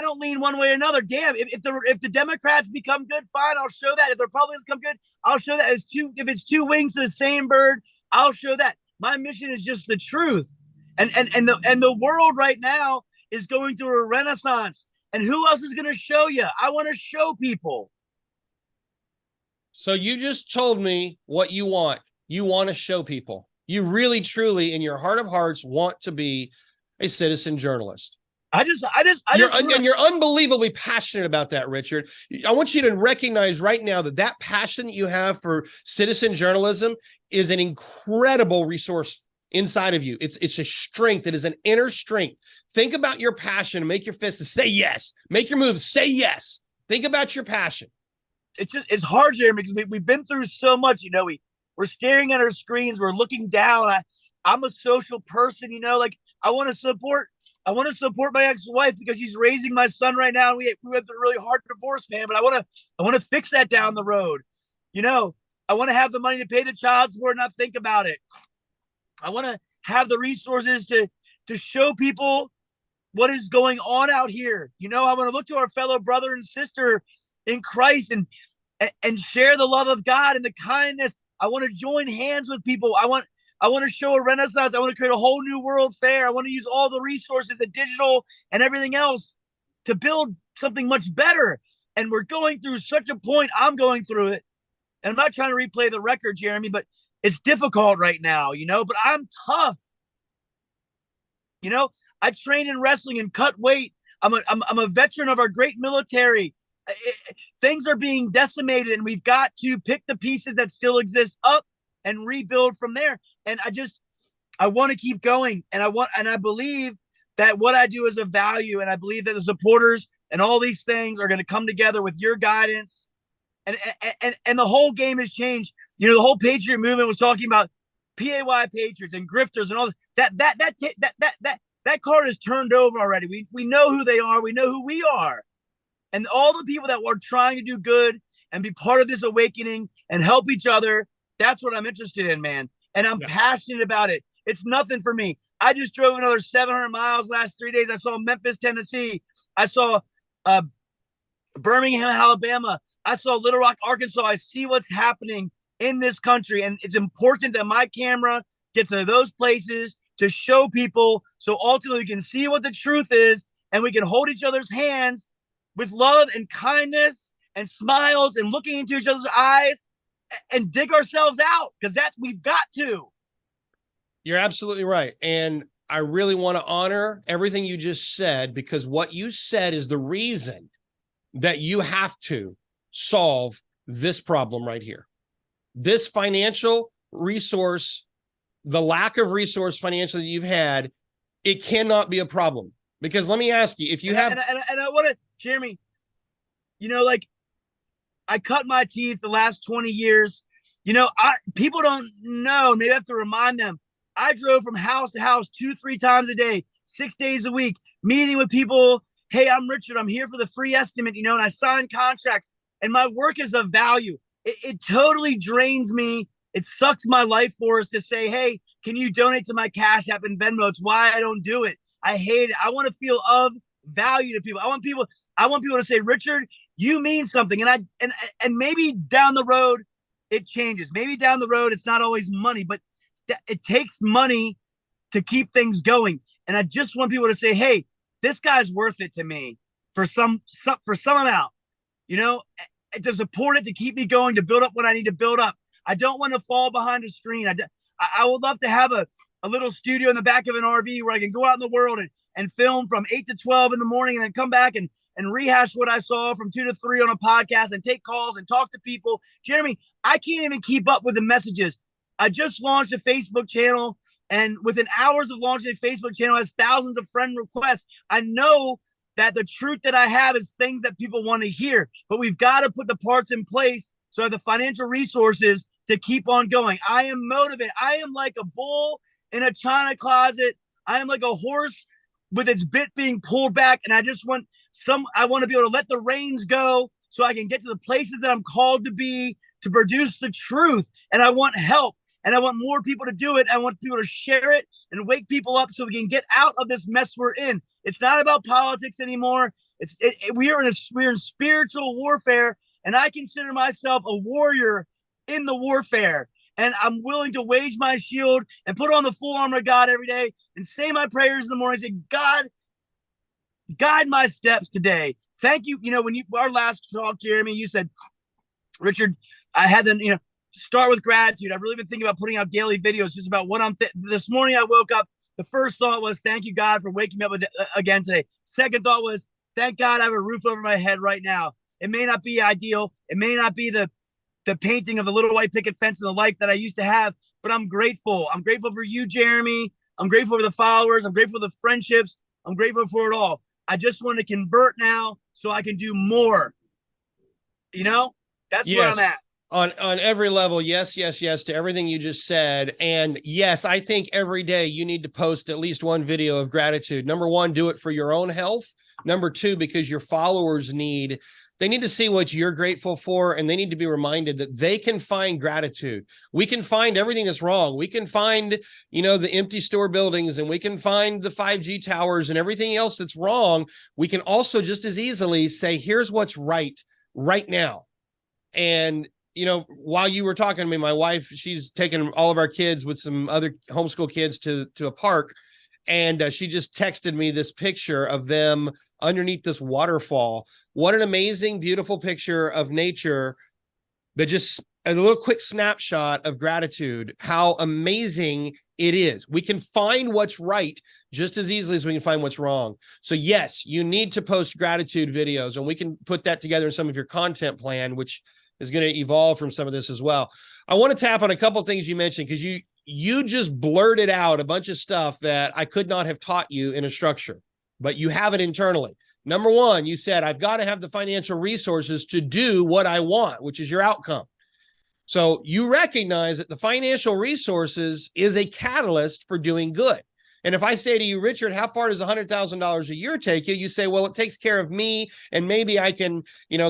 don't lean one way or another. Damn, if the Democrats become good, fine, I'll show that. If the Republicans come good, I'll show that. If it's two wings to the same bird, I'll show that. My mission is just the truth. And the world right now is going through a renaissance. And who else is going to show you? I want to show people. So you just told me what you want. You want to show people. You really, truly, in your heart of hearts, want to be a citizen journalist. You're unbelievably passionate about that, Richard. I want you to recognize right now that passion that you have for citizen journalism is an incredible resource inside of you. It's a strength. It is an inner strength. Think about your passion and make your fist to say yes. Make your moves. Say yes. Think about your passion. It's hard, Jeremy, because we've been through so much. You know, we're staring at our screens. We're looking down. I'm a social person. You know, like I want to support my ex-wife because she's raising my son right now. We went through a really hard divorce, man. But I want to fix that down the road. You know, I want to have the money to pay the child support and not think about it. I want to have the resources to show people what is going on out here. You know, I want to look to our fellow brother and sister in Christ and share the love of God and the kindness. I want to join hands with people. I want to show a renaissance. I want to create a whole new world fair. I want to use all the resources, the digital and everything else, to build something much better. And we're going through such a point. I'm going through it. And I'm not trying to replay the record, Jeremy, but it's difficult right now, but I'm tough. I train in wrestling and cut weight. I'm a veteran of our great military. Things are being decimated, and we've got to pick the pieces that still exist up and rebuild from there. And I want to keep going, and I believe that what I do is of value, and I believe that the supporters and all these things are going to come together with your guidance, and the whole game has changed. The whole Patriot movement was talking about PAY Patriots and grifters and all that card is turned over already. We know who they are. We know who we are. And all the people that were trying to do good and be part of this awakening and help each other, that's what I'm interested in, man. And I'm passionate about it. It's nothing for me. I just drove another 700 miles last 3 days. I saw Memphis, Tennessee. I saw Birmingham, Alabama. I saw Little Rock, Arkansas. I see what's happening in this country. And it's important that my camera gets to those places to show people so ultimately we can see what the truth is, and we can hold each other's hands with love and kindness and smiles and looking into each other's eyes and dig ourselves out, because we've got to. You're absolutely right. And I really want to honor everything you just said, because what you said is the reason that you have to solve this problem right here. This financial resource, the lack of resource financially that you've had, it cannot be a problem. Because let me ask you, if you have... And I want to, Jeremy, I cut my teeth the last 20 years. People don't know. Maybe I have to remind them. I drove from house to house 2-3 times a day, 6 days a week, meeting with people. Hey, I'm Richard. I'm here for the free estimate, and I signed contracts, and my work is of value. It totally drains me. It sucks my life force to say, hey, can you donate to my Cash App and Venmo? It's why I don't do it. I hate it. I want to feel of value to people. I want people to say, Richard, you mean something. And maybe down the road it changes. Maybe down the road it's not always money, but it takes money to keep things going. And I just want people to say, hey, this guy's worth it to me for some amount, to support it, to keep me going, to build up what I need to build up. I don't want to fall behind a screen. I would love to have a little studio in the back of an RV where I can go out in the world and film from 8 to 12 in the morning, and then come back and rehash what I saw from 2 to 3 on a podcast and take calls and talk to people. Jeremy, I can't even keep up with the messages. I just launched a Facebook channel, and within hours of launching a Facebook channel, it has thousands of friend requests. I know that the truth that I have is things that people want to hear, but we've got to put the parts in place so I have the financial resources to keep on going. I am motivated. I am like a bull in a china closet. I am like a horse with its bit being pulled back, and I want to be able to let the reins go so I can get to the places that I'm called to be, to produce the truth. And I want help, and I want more people to do it. I want people to share it and wake people up so we can get out of this mess we're in. It's not about politics anymore. We're in spiritual warfare, and I consider myself a warrior in the warfare. And I'm willing to wage my shield and put on the full armor of God every day and say my prayers in the morning. Say, God, guide my steps today. Thank you. When our last talk, Jeremy, you said, Richard, I had them, start with gratitude. I've really been thinking about putting out daily videos just about what this morning I woke up. The first thought was, thank you, God, for waking me up again today. Second thought was, thank God I have a roof over my head right now. It may not be ideal. It may not be the painting of the little white picket fence and the life that I used to have, but I'm grateful. I'm grateful for you, Jeremy. I'm grateful for the followers. I'm grateful for the friendships. I'm grateful for it all. I just want to convert now so I can do more. That's where I'm at. On every level. Yes to everything you just said. And yes, I think every day you need to post at least one video of gratitude. Number one, do it for your own health. Number two, because your followers need to see what you're grateful for, and they need to be reminded that they can find gratitude. We can find everything that's wrong. We can find, the empty store buildings, and we can find the 5G towers and everything else that's wrong. We can also just as easily say, here's what's right now. And, while you were talking to me, my wife, she's taken all of our kids with some other homeschool kids to a park. And she just texted me this picture of them underneath this waterfall. What an amazing, beautiful picture of nature. But just a little quick snapshot of gratitude, how amazing it is. We can find what's right just as easily as we can find what's wrong. So yes, you need to post gratitude videos, and we can put that together in some of your content plan, which is going to evolve from some of this as well. I want to tap on a couple of things you mentioned, because you just blurted out a bunch of stuff that I could not have taught you in a structure, but you have it internally. Number one, you said, I've got to have the financial resources to do what I want, which is your outcome. So you recognize that the financial resources is a catalyst for doing good. And if I say to you, Richard, how far does $100,000 a year take you? You say, well, it takes care of me, and maybe I can,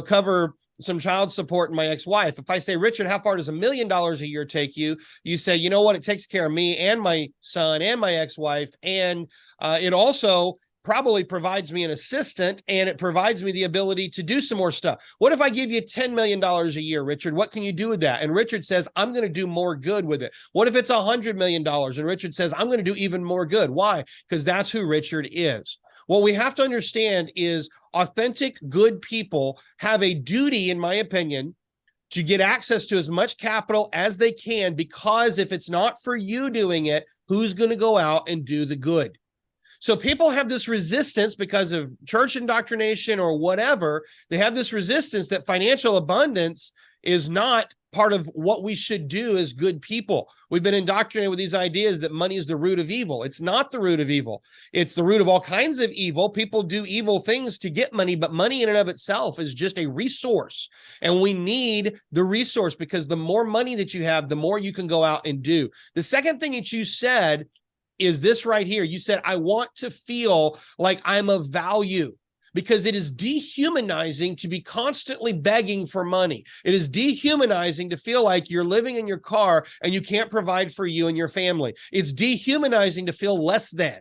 cover some child support and my ex-wife. If I say, Richard, how far does $1 million a year take you? You say, you know what? It takes care of me and my son and my ex-wife. And it also probably provides me an assistant, and it provides me the ability to do some more stuff. What if I give you $10 million a year, Richard? What can you do with that? And Richard says, I'm going to do more good with it. What if it's $100 million? And Richard says, I'm going to do even more good. Why? Because that's who Richard is. What we have to understand is authentic, good people have a duty, in my opinion, to get access to as much capital as they can, because if it's not for you doing it, who's going to go out and do the good? So people have this resistance because of church indoctrination or whatever. They have this resistance that financial abundance is not part of what we should do as good people. We've been indoctrinated with these ideas that money is the root of evil. It's not the root of evil. It's the root of all kinds of evil. People do evil things to get money, but money in and of itself is just a resource. And we need the resource, because the more money that you have, the more you can go out and do. The second thing that you said is this right here. You said, I want to feel like I'm of value, because it is dehumanizing to be constantly begging for money. It is dehumanizing to feel like you're living in your car and you can't provide for you and your family. It's dehumanizing to feel less than.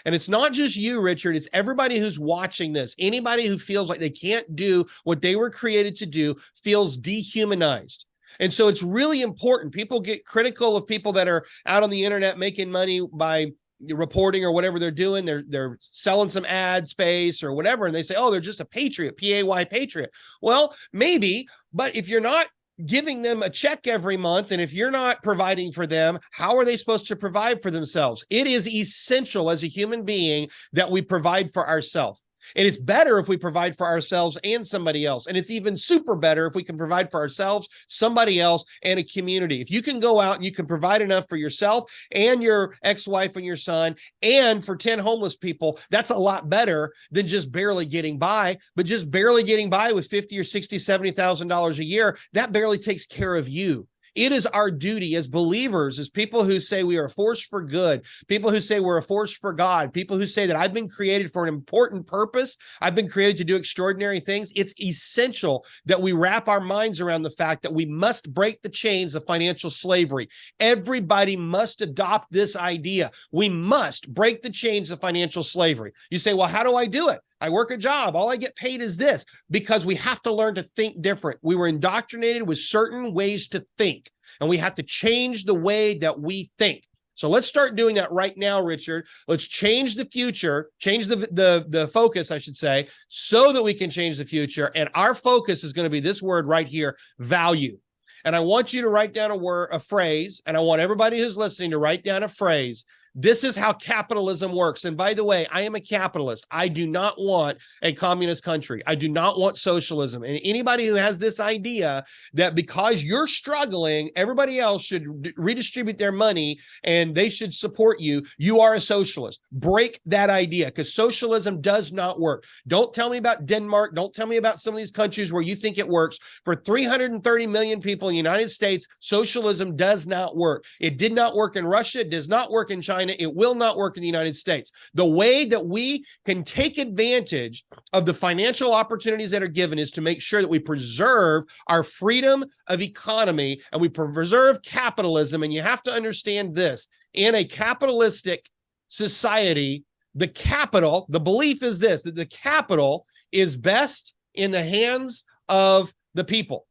And it's not just you, Richard. It's everybody who's watching this. Anybody who feels like they can't do what they were created to do feels dehumanized. And so it's really important. People get critical of people that are out on the internet making money by reporting or whatever they're doing. They're selling some ad space or whatever, and they say, oh, they're just a patriot, P-A-Y, patriot. Well, maybe, but if you're not giving them a check every month, and if you're not providing for them, how are they supposed to provide for themselves? It is essential as a human being that we provide for ourselves. And it's better if we provide for ourselves and somebody else. And it's even super better if we can provide for ourselves, somebody else, and a community. If you can go out and you can provide enough for yourself and your ex-wife and your son and for 10 homeless people, that's a lot better than just barely getting by. But just barely getting by with $50,000 or $60,000, $70,000 a year, that barely takes care of you. It is our duty as believers, as people who say we are a force for good, people who say we're a force for God, people who say that I've been created for an important purpose, I've been created to do extraordinary things. It's essential that we wrap our minds around the fact that we must break the chains of financial slavery. Everybody must adopt this idea. We must break the chains of financial slavery. You say, well, how do I do it? I work a job. All I get paid is this. Because we have to learn to think different. We were indoctrinated with certain ways to think, and we have to change the way that we think. So let's start doing that right now, Richard. Let's change the future, change the focus, I should say, so that we can change the future. And our focus is going to be this word right here, value. And I want you to write down a phrase, and I want everybody who's listening to write down a phrase. This is how capitalism works. And by the way, I am a capitalist. I do not want a communist country. I do not want socialism. And anybody who has this idea that because you're struggling, everybody else should redistribute their money and they should support you, you are a socialist. Break that idea, because socialism does not work. Don't tell me about Denmark. Don't tell me about some of these countries where you think it works. For 330 million people in the United States, socialism does not work. It did not work in Russia. It does not work in China. It will not work in the United States. The way that we can take advantage of the financial opportunities that are given is to make sure that we preserve our freedom of economy and we preserve capitalism. And you have to understand this. In a capitalistic society, the belief is this, that the capital is best in the hands of the people.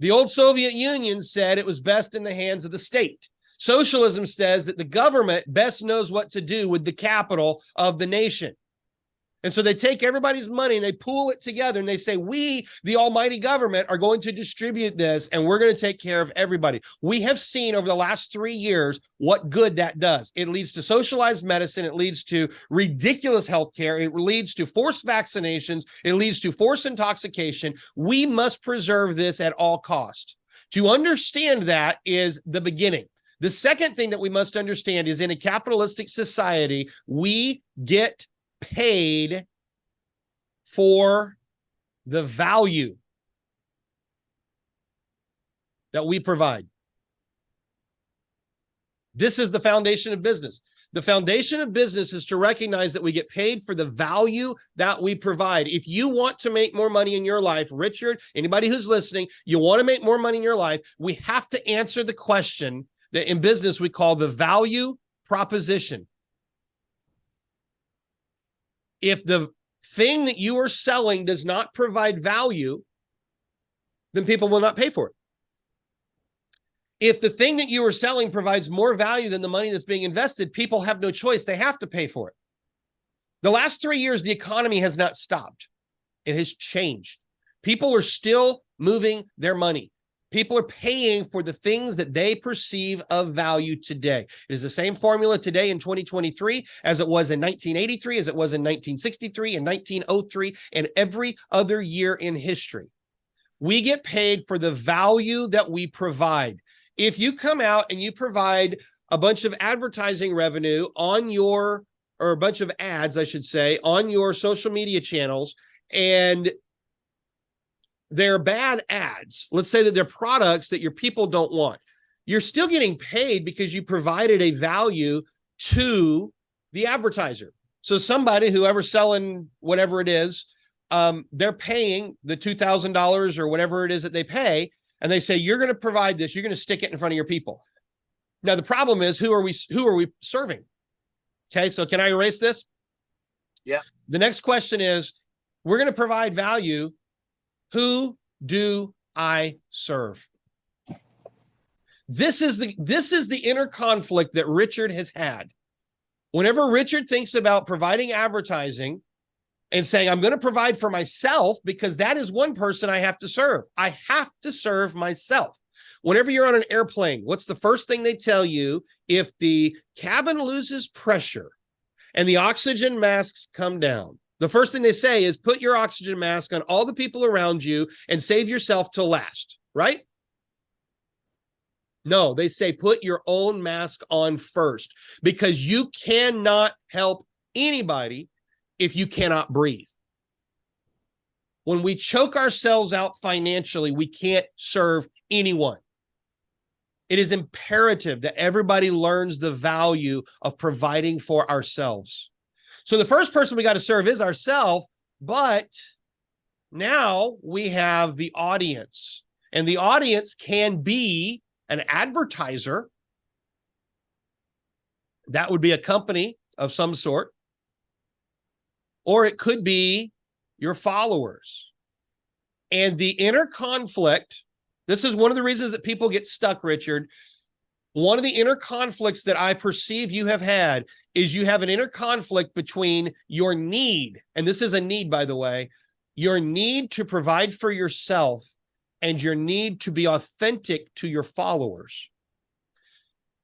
The old Soviet Union said it was best in the hands of the state. Socialism says that the government best knows what to do with the capital of the nation. And so they take everybody's money and they pool it together and they say, we, the almighty government, are going to distribute this and we're going to take care of everybody. We have seen over the last 3 years what good that does. It leads to socialized medicine. It leads to ridiculous healthcare. It leads to forced vaccinations. It leads to forced intoxication. We must preserve this at all costs. To understand that is the beginning. The second thing that we must understand is in a capitalistic society, we get paid for the value that we provide. This is the foundation of business. The foundation of business is to recognize that we get paid for the value that we provide. If you want to make more money in your life, Richard, anybody who's listening, you want to make more money in your life, we have to answer the question that in business we call the value proposition. If the thing that you are selling does not provide value, then people will not pay for it. If the thing that you are selling provides more value than the money that's being invested, people have no choice. They have to pay for it. The last 3 years, the economy has not stopped. It has changed. People are still moving their money. People are paying for the things that they perceive of value today. It is the same formula today in 2023 as it was in 1983, as it was in 1963 and 1903, and every other year in history. We get paid for the value that we provide. If you come out and you provide a bunch of advertising revenue on your, or a bunch of ads, I should say, on your social media channels, and they're bad ads, let's say that they're products that your people don't want, you're still getting paid because you provided a value to the advertiser. So somebody, whoever's selling whatever it is, they're paying the $2,000 or whatever it is that they pay, and they say, you're going to provide this, you're going to stick it in front of your people. Now, the problem is, who are we serving? Okay, so can I erase this? Yeah. The next question is, we're going to provide value. Who do I serve? This is the inner conflict that Richard has had. Whenever Richard thinks about providing advertising and saying, I'm going to provide for myself, because that is one person I have to serve. I have to serve myself. Whenever you're on an airplane, what's the first thing they tell you? If the cabin loses pressure and the oxygen masks come down, the first thing they say is put your oxygen mask on all the people around you and save yourself till last, right? No, they say put your own mask on first, because you cannot help anybody if you cannot breathe. When we choke ourselves out financially, we can't serve anyone. It is imperative that everybody learns the value of providing for ourselves. So the first person we got to serve is ourselves, but now we have the audience, and the audience can be an advertiser. That would be a company of some sort, or it could be your followers. And the inner conflict, this is one of the reasons that people get stuck, Richard. One of the inner conflicts that I perceive you have had is you have an inner conflict between your need, and this is a need, by the way, your need to provide for yourself and your need to be authentic to your followers.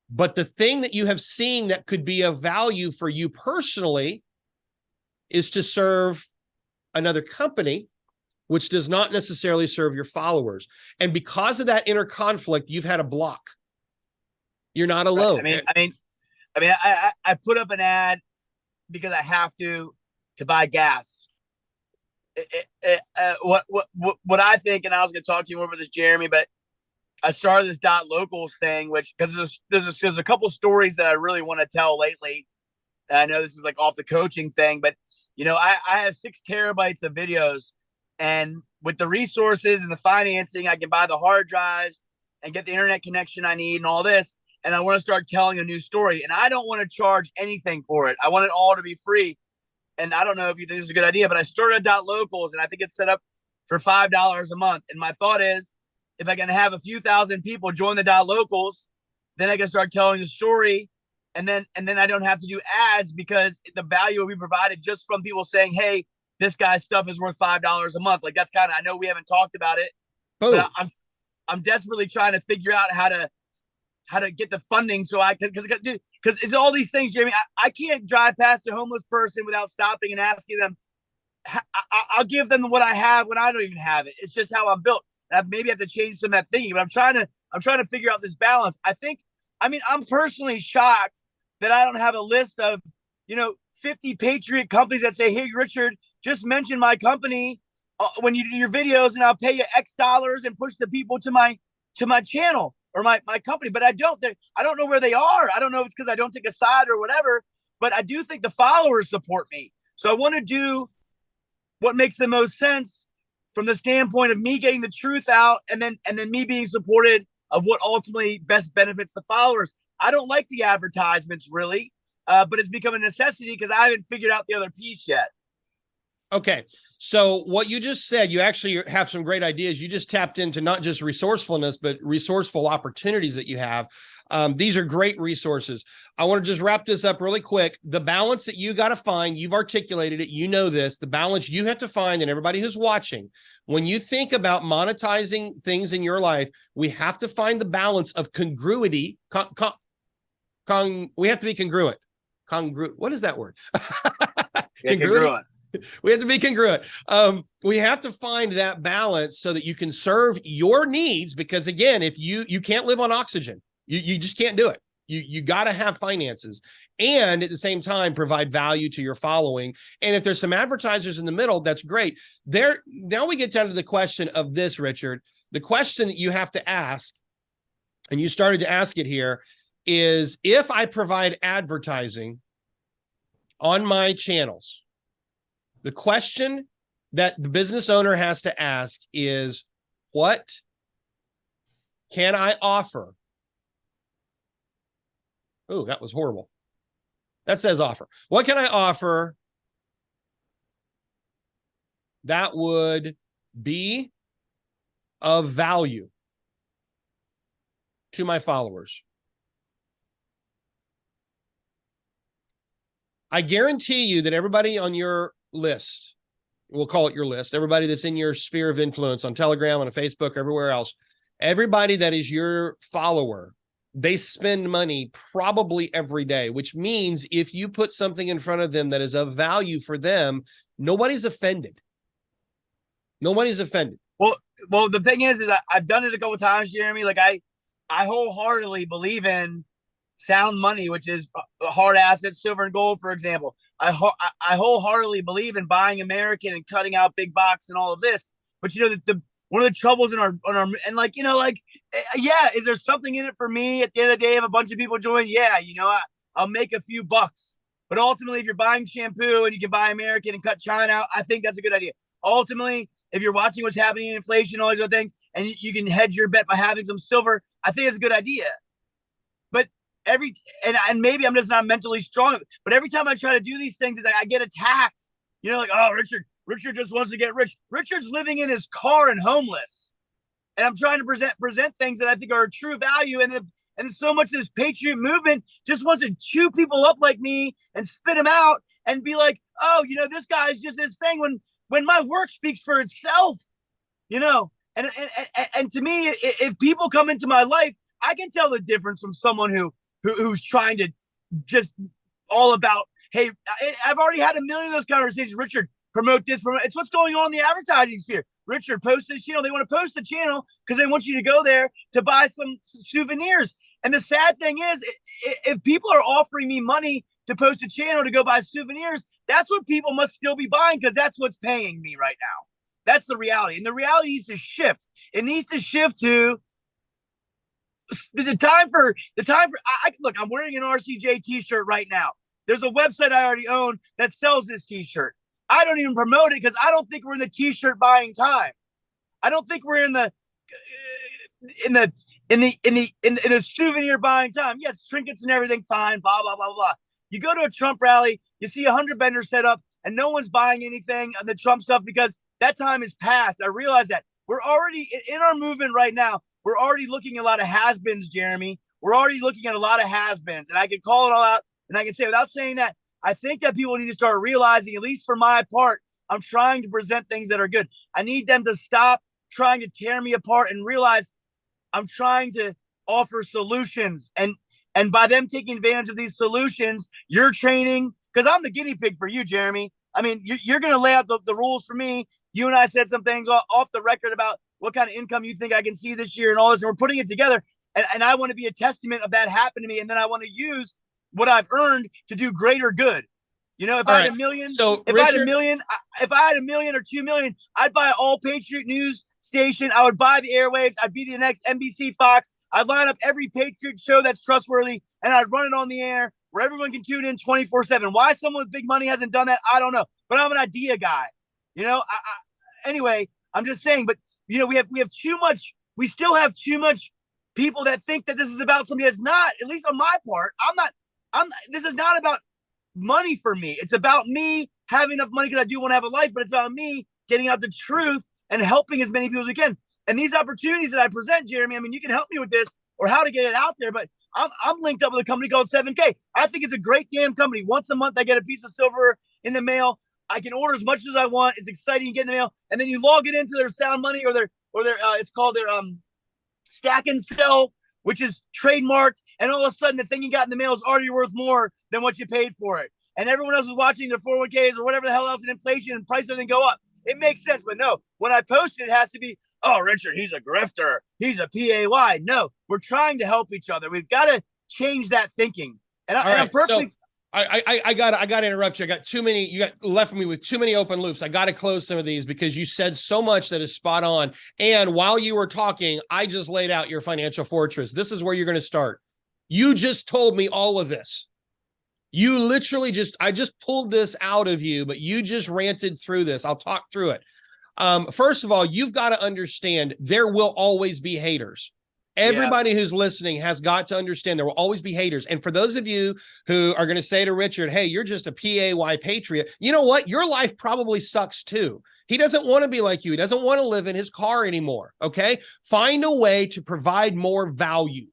But the thing that you have seen that could be of value for you personally is to serve another company, which does not necessarily serve your followers. And because of that inner conflict, you've had a block. You're not alone. I put up an ad because I have to buy gas. What I think, and I was going to talk to you over this, Jeremy, but I started this .locals thing, which, because there's a couple stories that I really want to tell lately. And I know this is like off the coaching thing, but you know, I have 6 terabytes of videos, and with the resources and the financing, I can buy the hard drives and get the internet connection I need and all this. And I want to start telling a new story, and I don't want to charge anything for it. I want it all to be free. And I don't know if you think this is a good idea, but I started .locals, and I think it's set up for $5 a month. And my thought is, if I can have a few thousand people join the dot locals, then I can start telling the story. And then I don't have to do ads because the value will be provided just from people saying, hey, this guy's stuff is worth $5 a month. Like that's kind of, I know we haven't talked about it, but I'm desperately trying to figure out how to get the funding. So because it's all these things, Jamie, I can't drive past a homeless person without stopping and asking them. I'll give them what I have when I don't even have it. It's just how I'm built. And I maybe have to change some of that thinking, but I'm trying to figure out this balance. I'm personally shocked that I don't have a list of, 50 Patriot companies that say, hey, Richard, just mention my company when you do your videos and I'll pay you X dollars and push the people to my channel or my company. But I don't know where they are. I don't know if it's because I don't take a side or whatever, but I do think the followers support me. So I want to do what makes the most sense from the standpoint of me getting the truth out and then me being supported of what ultimately best benefits the followers. I don't like the advertisements really, but it's become a necessity because I haven't figured out the other piece yet. Okay. So what you just said, you actually have some great ideas. You just tapped into not just resourcefulness, but resourceful opportunities that you have. These are great resources. I want to just wrap this up really quick. The balance that you got to find, you've articulated it. You know this, the balance you have to find, and everybody who's watching, when you think about monetizing things in your life, we have to find the balance of congruity. We have to be congruent. What is that word? Congruent. We have to be congruent. We have to find that balance so that you can serve your needs, because again, if you can't live on oxygen, you just can't do it. You got to have finances and at the same time provide value to your following. And if there's some advertisers in the middle, that's great. Now we get down to the question of this, Richard. The question that you have to ask, and you started to ask it here, is if I provide advertising on my channels, the question that the business owner has to ask is, what can I offer? Oh, that was horrible. That says offer. What can I offer that would be of value to my followers? I guarantee you that everybody on your list, we'll call it your list, everybody that's in your sphere of influence on Telegram, on Facebook, everywhere else, everybody that is your follower, they spend money probably every day, which means if you put something in front of them that is of value for them, nobody's offended. Nobody's offended. Well, the thing is I've done it a couple of times, Jeremy. Like I wholeheartedly believe in sound money, which is hard assets, silver and gold, for example. I wholeheartedly believe in buying American and cutting out big box and all of this. But one of the troubles in our and is there something in it for me at the end of the day if a bunch of people join? Yeah, I'll make a few bucks. But ultimately, if you're buying shampoo and you can buy American and cut China out, I think that's a good idea. Ultimately, if you're watching what's happening in inflation, all these other things, and you can hedge your bet by having some silver, I think it's a good idea. But and maybe I'm just not mentally strong, but every time I try to do these things, I get attacked. Oh, Richard just wants to get rich. Richard's living in his car and homeless. And I'm trying to present things that I think are a true value. And so much of this patriot movement just wants to chew people up like me and spit them out and be like, oh, this guy is just his thing when my work speaks for itself, and to me, if people come into my life, I can tell the difference from someone who's trying to just all about, hey, I've already had a million of those conversations. Richard, promote this, it's what's going on in the advertising sphere. Richard, post this channel. They want to post the channel because they want you to go there to buy some souvenirs. And the sad thing is, if people are offering me money to post a channel to go buy souvenirs, that's what people must still be buying because that's what's paying me right now. That's the reality. And the reality needs to shift. It needs to shift to the time for look, I'm wearing an RCJ t-shirt right now. There's a website I already own that sells this t-shirt. I don't even promote it because I don't think we're in the t-shirt buying time. I don't think we're in the souvenir buying time. Yes, trinkets and everything, fine, blah, blah, blah, blah. You go to a Trump rally, you see 100 vendors set up and no one's buying anything on the Trump stuff because that time is past. I realize that. we're already in our movement right now. We're already looking at a lot of has-beens, Jeremy. We're already looking at a lot of has-beens, and I can call it all out. And I can say, without saying that, I think that people need to start realizing, at least for my part, I'm trying to present things that are good. I need them to stop trying to tear me apart and realize I'm trying to offer solutions. And by them taking advantage of these solutions, you're training, because I'm the guinea pig for you, Jeremy. I mean, you're going to lay out the rules for me. You and I said some things off the record about what kind of income you think I can see this year and all this, and we're putting it together. And I want to be a testament of that happening to me. And then I want to use what I've earned to do greater good. You know, if I had $1 million, if I had $1 million or 2 million, I'd buy all Patriot News station. I would buy the airwaves. I'd be the next NBC Fox. I'd line up every Patriot show that's trustworthy, and I'd run it on the air where everyone can tune in 24/7. Why someone with big money hasn't done that, I don't know. But I'm an idea guy. You know, anyway, I'm just saying. But you know, we have too much. We still have too much people that think that this is about something that's not. At least on my part, this is not about money for me. It's about me having enough money because I do want to have a life. But it's about me getting out the truth and helping as many people as we can. And these opportunities that I present, Jeremy, I mean, you can help me with this or how to get it out there, but I'm linked up with a company called 7K. I think it's a great damn company. Once a month, I get a piece of silver in the mail. I can order as much as I want. It's exciting to get in the mail. And then you log it into their Sound Money or their it's called their Stack and Sell, which is trademarked. And all of a sudden, the thing you got in the mail is already worth more than what you paid for it. And everyone else is watching their 401ks or whatever the hell else, and inflation and price doesn't go up. It makes sense. But no, when I post it, it has to be, oh, Richard, he's a grifter. He's a PAY. No, we're trying to help each other. We've got to change that thinking. And I'm perfectly. So I gotta interrupt you. I got too many. You got left me with too many open loops. I got to close some of these because you said so much that is spot on. And while you were talking, I just laid out your financial fortress. This is where you're going to start. You just told me all of this. You literally I just pulled this out of you, but you just ranted through this. I'll talk through it. First of all, you've got to understand there will always be haters. Everybody who's listening has got to understand there will always be haters. And for those of you who are going to say to Richard, hey, you're just a PAY patriot, you know what? Your life probably sucks too. He doesn't want to be like you. He doesn't want to live in his car anymore. Okay. Find a way to provide more value.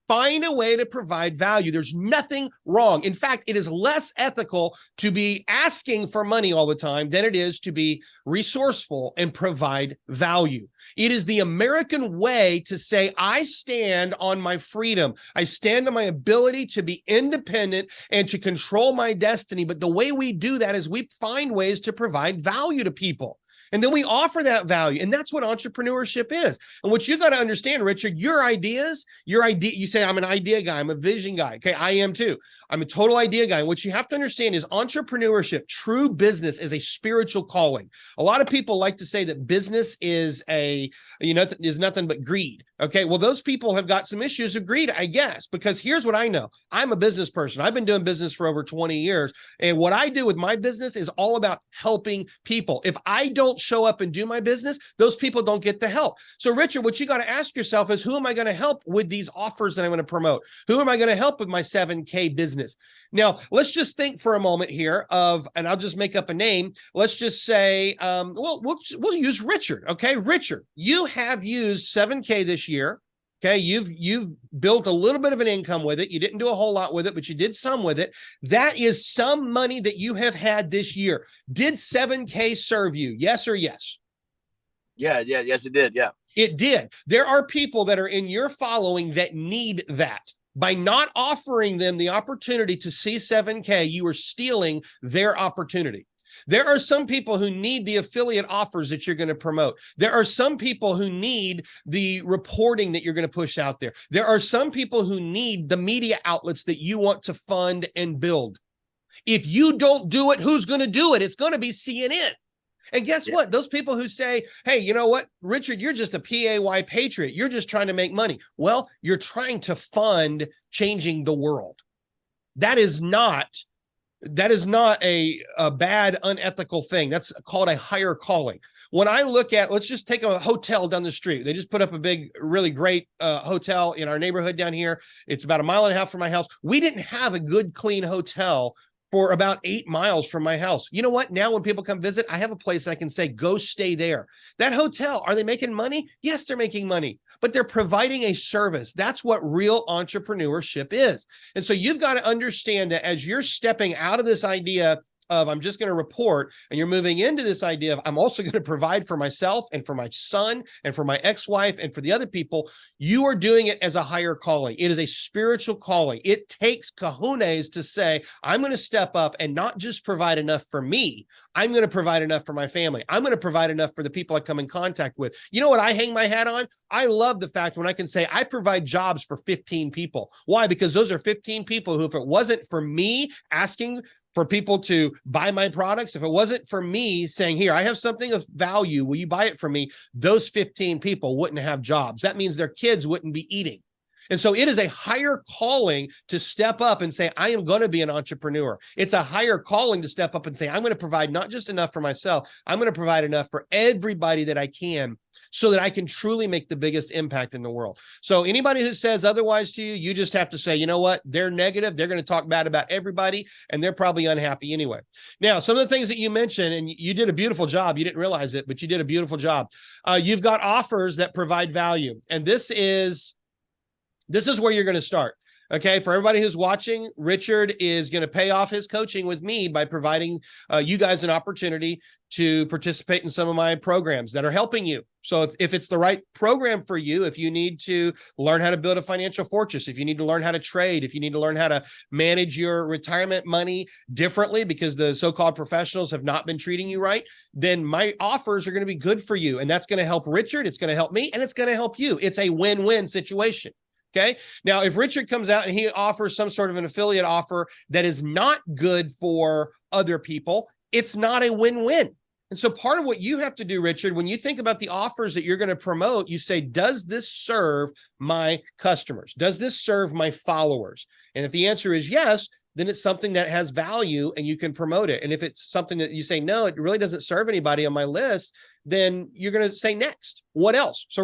Find a way to provide value. There's nothing wrong. In fact, it is less ethical to be asking for money all the time than it is to be resourceful and provide value. It is the American way to say, I stand on my freedom. I stand on my ability to be independent and to control my destiny. But the way we do that is we find ways to provide value to people. And then we offer that value. And that's what entrepreneurship is. And what you got to understand, Richard, your idea, you say, I'm an idea guy. I'm a vision guy. Okay. I am too. I'm a total idea guy. And what you have to understand is entrepreneurship, true business, is a spiritual calling. A lot of people like to say that business is is nothing but greed. Okay. Well, those people have got some issues of greed, I guess, because here's what I know. I'm a business person. I've been doing business for over 20 years. And what I do with my business is all about helping people. If I don't show up and do my business, those people don't get the help. So Richard, what you got to ask yourself is, who am I going to help with these offers that I'm going to promote? Who am I going to help with my 7K business? Now, let's just think for a moment here and I'll just make up a name. Let's just say, we'll use Richard. Okay. Richard, you have used 7K this year. Okay. You've built a little bit of an income with it. You didn't do a whole lot with it, but you did some with it. That is some money that you have had this year. Did 7K serve you? Yes or yes? Yes, it did. Yeah, it did. There are people that are in your following that need that. By not offering them the opportunity to see 7K, you are stealing their opportunity. There are some people who need the affiliate offers that you're going to promote. There are some people who need the reporting that you're going to push out there. There are some people who need the media outlets that you want to fund and build. If you don't do it, who's going to do it? It's going to be CNN. And guess what? Those people who say, hey, you know what, Richard, you're just a PAY patriot. You're just trying to make money. Well, you're trying to fund changing the world. That is not a bad, unethical thing. That's called a higher calling. When I look at, let's just take a hotel down the street. They just put up a big, really great hotel in our neighborhood down here. It's about 1.5 miles from my house. We didn't have a good, clean hotel for about 8 miles from my house. You know what? Now when people come visit, I have a place I can say, go stay there. That hotel, are they making money? Yes, they're making money, but they're providing a service. That's what real entrepreneurship is. And so you've got to understand that as you're stepping out of this idea of I'm just going to report, and you're moving into this idea of I'm also going to provide for myself and for my son and for my ex-wife and for the other people, you are doing it as a higher calling. It is a spiritual calling. It takes cojones to say, I'm going to step up and not just provide enough for me. I'm going to provide enough for my family. I'm going to provide enough for the people I come in contact with. You know what I hang my hat on? I love the fact when I can say I provide jobs for 15 people. Why? Because those are 15 people who, if it wasn't for me asking for people to buy my products, if it wasn't for me saying, here, I have something of value, will you buy it from me? Those 15 people wouldn't have jobs. That means their kids wouldn't be eating. And so it is a higher calling to step up and say, I am going to be an entrepreneur. It's a higher calling to step up and say, I'm going to provide not just enough for myself, I'm going to provide enough for everybody that I can, so that I can truly make the biggest impact in the world. So anybody who says otherwise to you, you just have to say, you know what? They're negative. They're going to talk bad about everybody, and they're probably unhappy anyway. Now, some of the things that you mentioned, and you did a beautiful job. You didn't realize it, but you did a beautiful job. You've got offers that provide value. And this is where you're going to start. Okay, for everybody who's watching, Richard is going to pay off his coaching with me by providing you guys an opportunity to participate in some of my programs that are helping you. So if it's the right program for you, if you need to learn how to build a financial fortress, if you need to learn how to trade, if you need to learn how to manage your retirement money differently because the so-called professionals have not been treating you right, then my offers are going to be good for you. And that's going to help Richard, it's going to help me, and it's going to help you. It's a win-win situation. Okay. Now, if Richard comes out and he offers some sort of an affiliate offer that is not good for other people, it's not a win-win. And so part of what you have to do, Richard, when you think about the offers that you're going to promote, you say, does this serve my customers? Does this serve my followers? And if the answer is yes, then it's something that has value and you can promote it. And if it's something that you say, no, it really doesn't serve anybody on my list, then you're going to say next. What else? So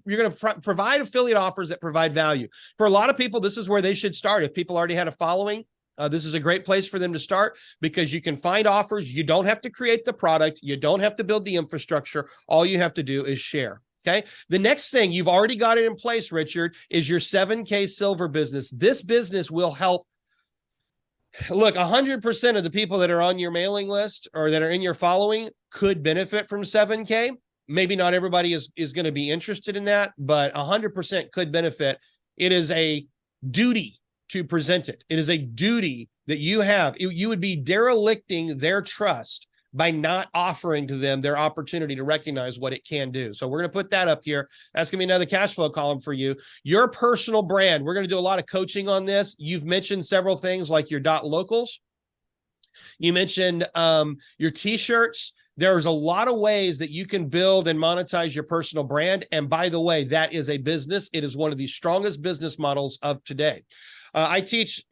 you're going to provide affiliate offers that provide value. For a lot of people, this is where they should start. If people already had a following, this is a great place for them to start because you can find offers. You don't have to create the product. You don't have to build the infrastructure. All you have to do is share. Okay. The next thing, you've already got it in place, Richard, is your 7K silver business. This business will help. Look, 100% of the people that are on your mailing list or that are in your following could benefit from 7K. Maybe not everybody is going to be interested in that, but 100% could benefit. It is a duty to present it. It is a duty that you have. You would be derelicting their trust by not offering to them their opportunity to recognize what it can do. So we're going to put that up here. That's going to be another cash flow column for you. Your personal brand. We're going to do a lot of coaching on this. You've mentioned several things like your .locals. You mentioned your t-shirts. There's a lot of ways that you can build and monetize your personal brand. And by the way, that is a business. It is one of the strongest business models of today. I teach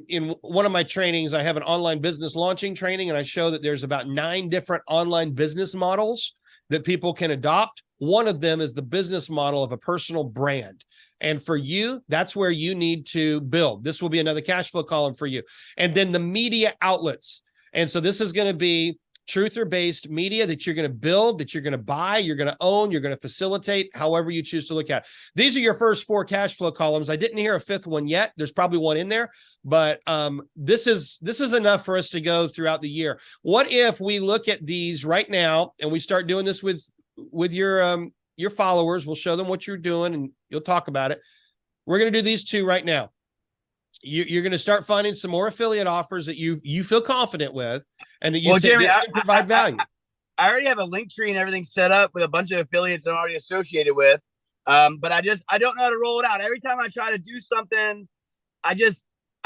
in one of my trainings, I have an online business launching training, and I show that there's about 9 different online business models that people can adopt. One of them is the business model of a personal brand. And for you, that's where you need to build. This will be another cash flow column for you. And then the media outlets. And so this is going to be truth-based media that you're going to build, that you're going to buy, you're going to own, you're going to facilitate, however you choose to look at it. These are your first 4 cash flow columns. I didn't hear a 5th one yet. There's probably one in there, but this is enough for us to go throughout the year. What if we look at these right now and we start doing this with your followers? We'll show them what you're doing and you'll talk about it. We're going to do these 2 right now. You're going to start finding some more affiliate offers that you feel confident with, and that you say Jeremy, this can provide value. I already have a link tree and everything set up with a bunch of affiliates I'm already associated with, but I don't know how to roll it out. Every time I try to do something, I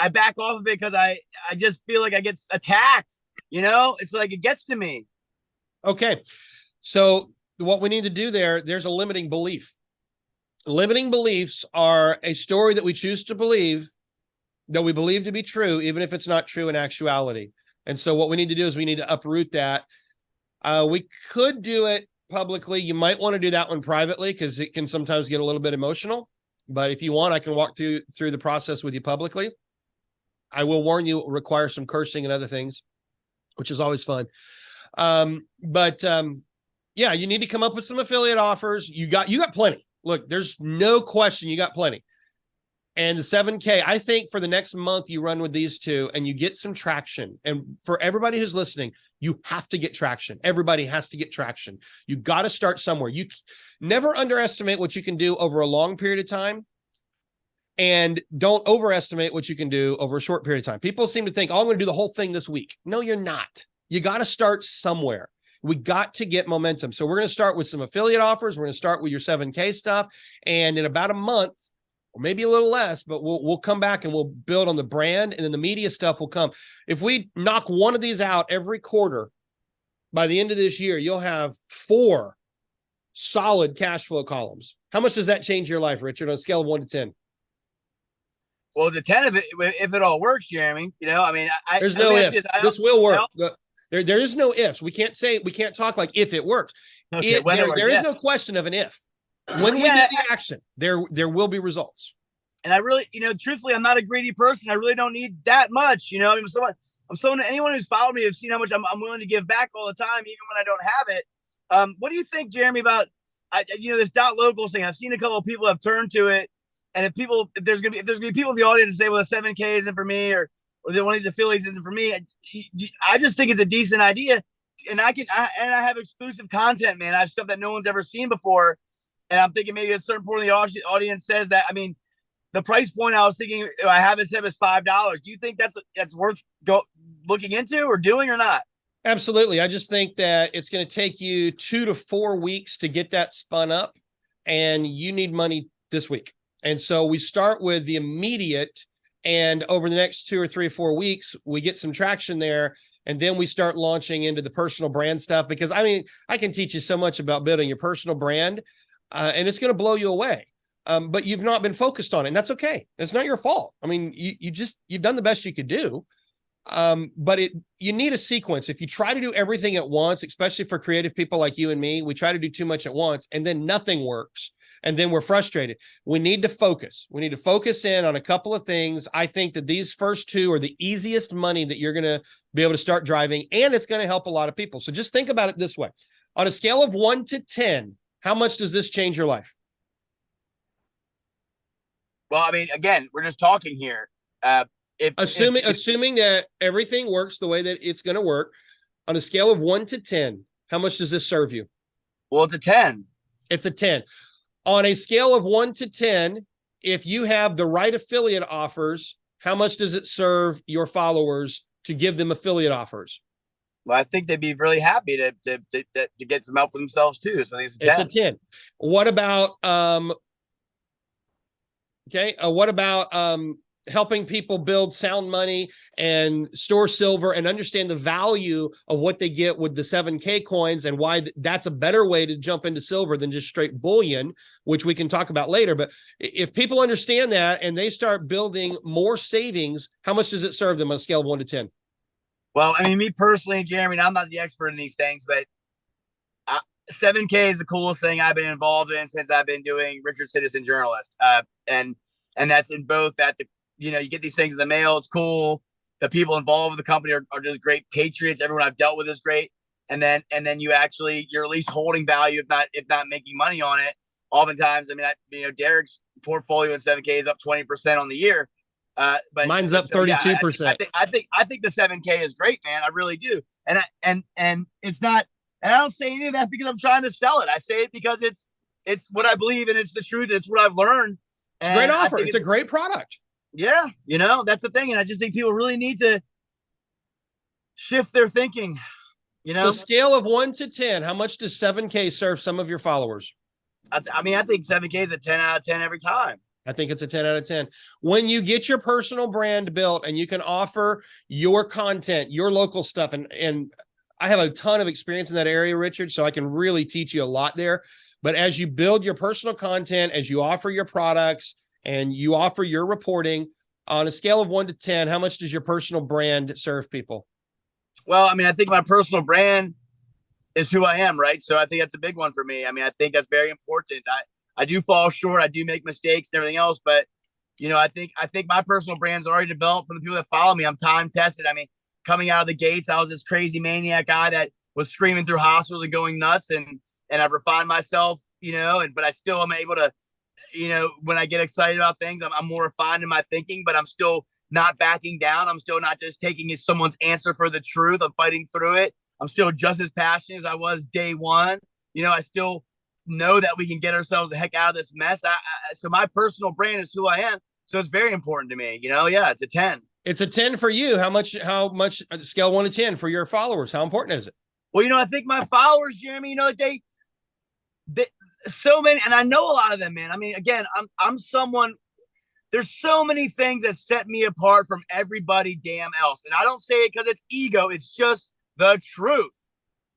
back off of it because I just feel like I get attacked. You know, it's like it gets to me. Okay, so what we need to do there's a limiting belief. Limiting beliefs are a story that we choose to believe, that we believe to be true, even if it's not true in actuality. And so what we need to do is we need to uproot that. We could do it publicly. You might want to do that one privately because it can sometimes get a little bit emotional. But if you want, I can walk through the process with you publicly. I will warn you, it will require some cursing and other things, which is always fun. Yeah, you need to come up with some affiliate offers. You got plenty. Look, there's no question you got plenty. And the 7K, I think for the next month you run with these two and you get some traction. And for everybody who's listening, you have to get traction. Everybody has to get traction. You got to start somewhere. You never underestimate what you can do over a long period of time. And don't overestimate what you can do over a short period of time. People seem to think, oh, I'm going to do the whole thing this week. No, you're not. You got to start somewhere. We got to get momentum. So we're going to start with some affiliate offers. We're going to start with your 7K stuff. And in about a month, or maybe a little less, but we'll come back and we'll build on the brand, and then the media stuff will come. If we knock one of these out every quarter, by the end of this year, you'll have 4 solid cash flow columns. How much does that change your life, Richard, on a scale of 1 to 10? Well, it's a 10 if it all works, Jeremy. You know, I mean, there's no ifs. This will work. There is no ifs. We can't talk like if it works. Okay, there is no question of an if. When we do the action, there will be results. And I really, truthfully, I'm not a greedy person. I really don't need that much. You know, anyone who's followed me has seen how much I'm willing to give back all the time, even when I don't have it. What do you think, Jeremy, about this .locals thing? I've seen a couple of people have turned to it, and if there's gonna be people in the audience that say, well, the 7K isn't for me, or one of these affiliates isn't for me, I just think it's a decent idea, and I have exclusive content, man. I have stuff that no one's ever seen before. And I'm thinking maybe a certain point of the audience says that. I mean, the price point I was thinking I have it set as $5. Do you think that's worth looking into or doing or not? Absolutely. I just think that it's going to take you 2 to 4 weeks to get that spun up, and you need money this week. And so we start with the immediate, and over the next 2 or 3 or 4 weeks, we get some traction there. And then we start launching into the personal brand stuff, because I can teach you so much about building your personal brand. And it's going to blow you away. But you've not been focused on it, and that's okay. It's not your fault. I mean, you've done the best you could do. But you need a sequence. If you try to do everything at once, especially for creative people like you and me, we try to do too much at once, and then nothing works. And then we're frustrated. We need to focus. We need to focus in on a couple of things. I think that these first 2 are the easiest money that you're going to be able to start driving, and it's going to help a lot of people. So just think about it this way. On a scale of 1 to 10, how much does this change your life? Well, I mean, again, we're just talking here. Assuming that everything works the way that it's going to work, on a scale of 1 to 10, how much does this serve you? Well, it's a 10. It's a 10. On a scale of 1 to 10, if you have the right affiliate offers, how much does it serve your followers to give them affiliate offers? Well, I think they'd be really happy to get some help for themselves too. So I think it's a 10. What about helping people build sound money and store silver and understand the value of what they get with the 7K coins, and why that's a better way to jump into silver than just straight bullion, which we can talk about later. But if people understand that and they start building more savings, how much does it serve them on a scale of 1 to 10? Well, I mean, me personally, Jeremy, I'm not the expert in these things, but 7K is the coolest thing I've been involved in since I've been doing Richard Citizen Journalist. And that's in both that you get these things in the mail. It's cool. The people involved with the company are just great patriots. Everyone I've dealt with is great. And then you're at least holding value, if not making money on it. Oftentimes, I mean, Derek's portfolio in 7K is up 20% on the year. But mine's up 32%. I think the 7K is great, man. I really do. And it's not, and I don't say any of that because I'm trying to sell it. I say it because it's what I believe, and it's the truth. It's what I've learned. It's a great offer. It's a great product. Yeah. That's the thing. And I just think people really need to shift their thinking, So scale of 1 to 10, how much does 7K serve some of your followers? I think 7K is a 10 out of 10 every time. I think it's a 10 out of 10. When you get your personal brand built and you can offer your content, your local stuff, and I have a ton of experience in that area, Richard, so I can really teach you a lot there. But as you build your personal content, as you offer your products and you offer your reporting, on a scale of 1 to 10, how much does your personal brand serve people? Well, I mean, I think my personal brand is who I am, right? So I think that's a big one for me. I mean, I think that's very important. I do fall short. I do make mistakes and everything else, but I think my personal brand's already developed from the people that follow me. I'm time tested. I mean, coming out of the gates, I was this crazy maniac guy that was screaming through hospitals and going nuts, and I've refined myself, but I still am able to, when I get excited about things, I'm more refined in my thinking, but I'm still not backing down. I'm still not just taking someone's answer for the truth. I'm fighting through it. I'm still just as passionate as I was day one. I still know that we can get ourselves the heck out of this mess. So my personal brand is who I am. So it's very important to me. Yeah, it's a 10. It's a 10 for you. How much scale 1 to 10 for your followers? How important is it? Well, I think my followers, Jeremy, they so many, and I know a lot of them, man. I mean, again, I'm someone, there's so many things that set me apart from everybody damn else. And I don't say it because it's ego. It's just the truth,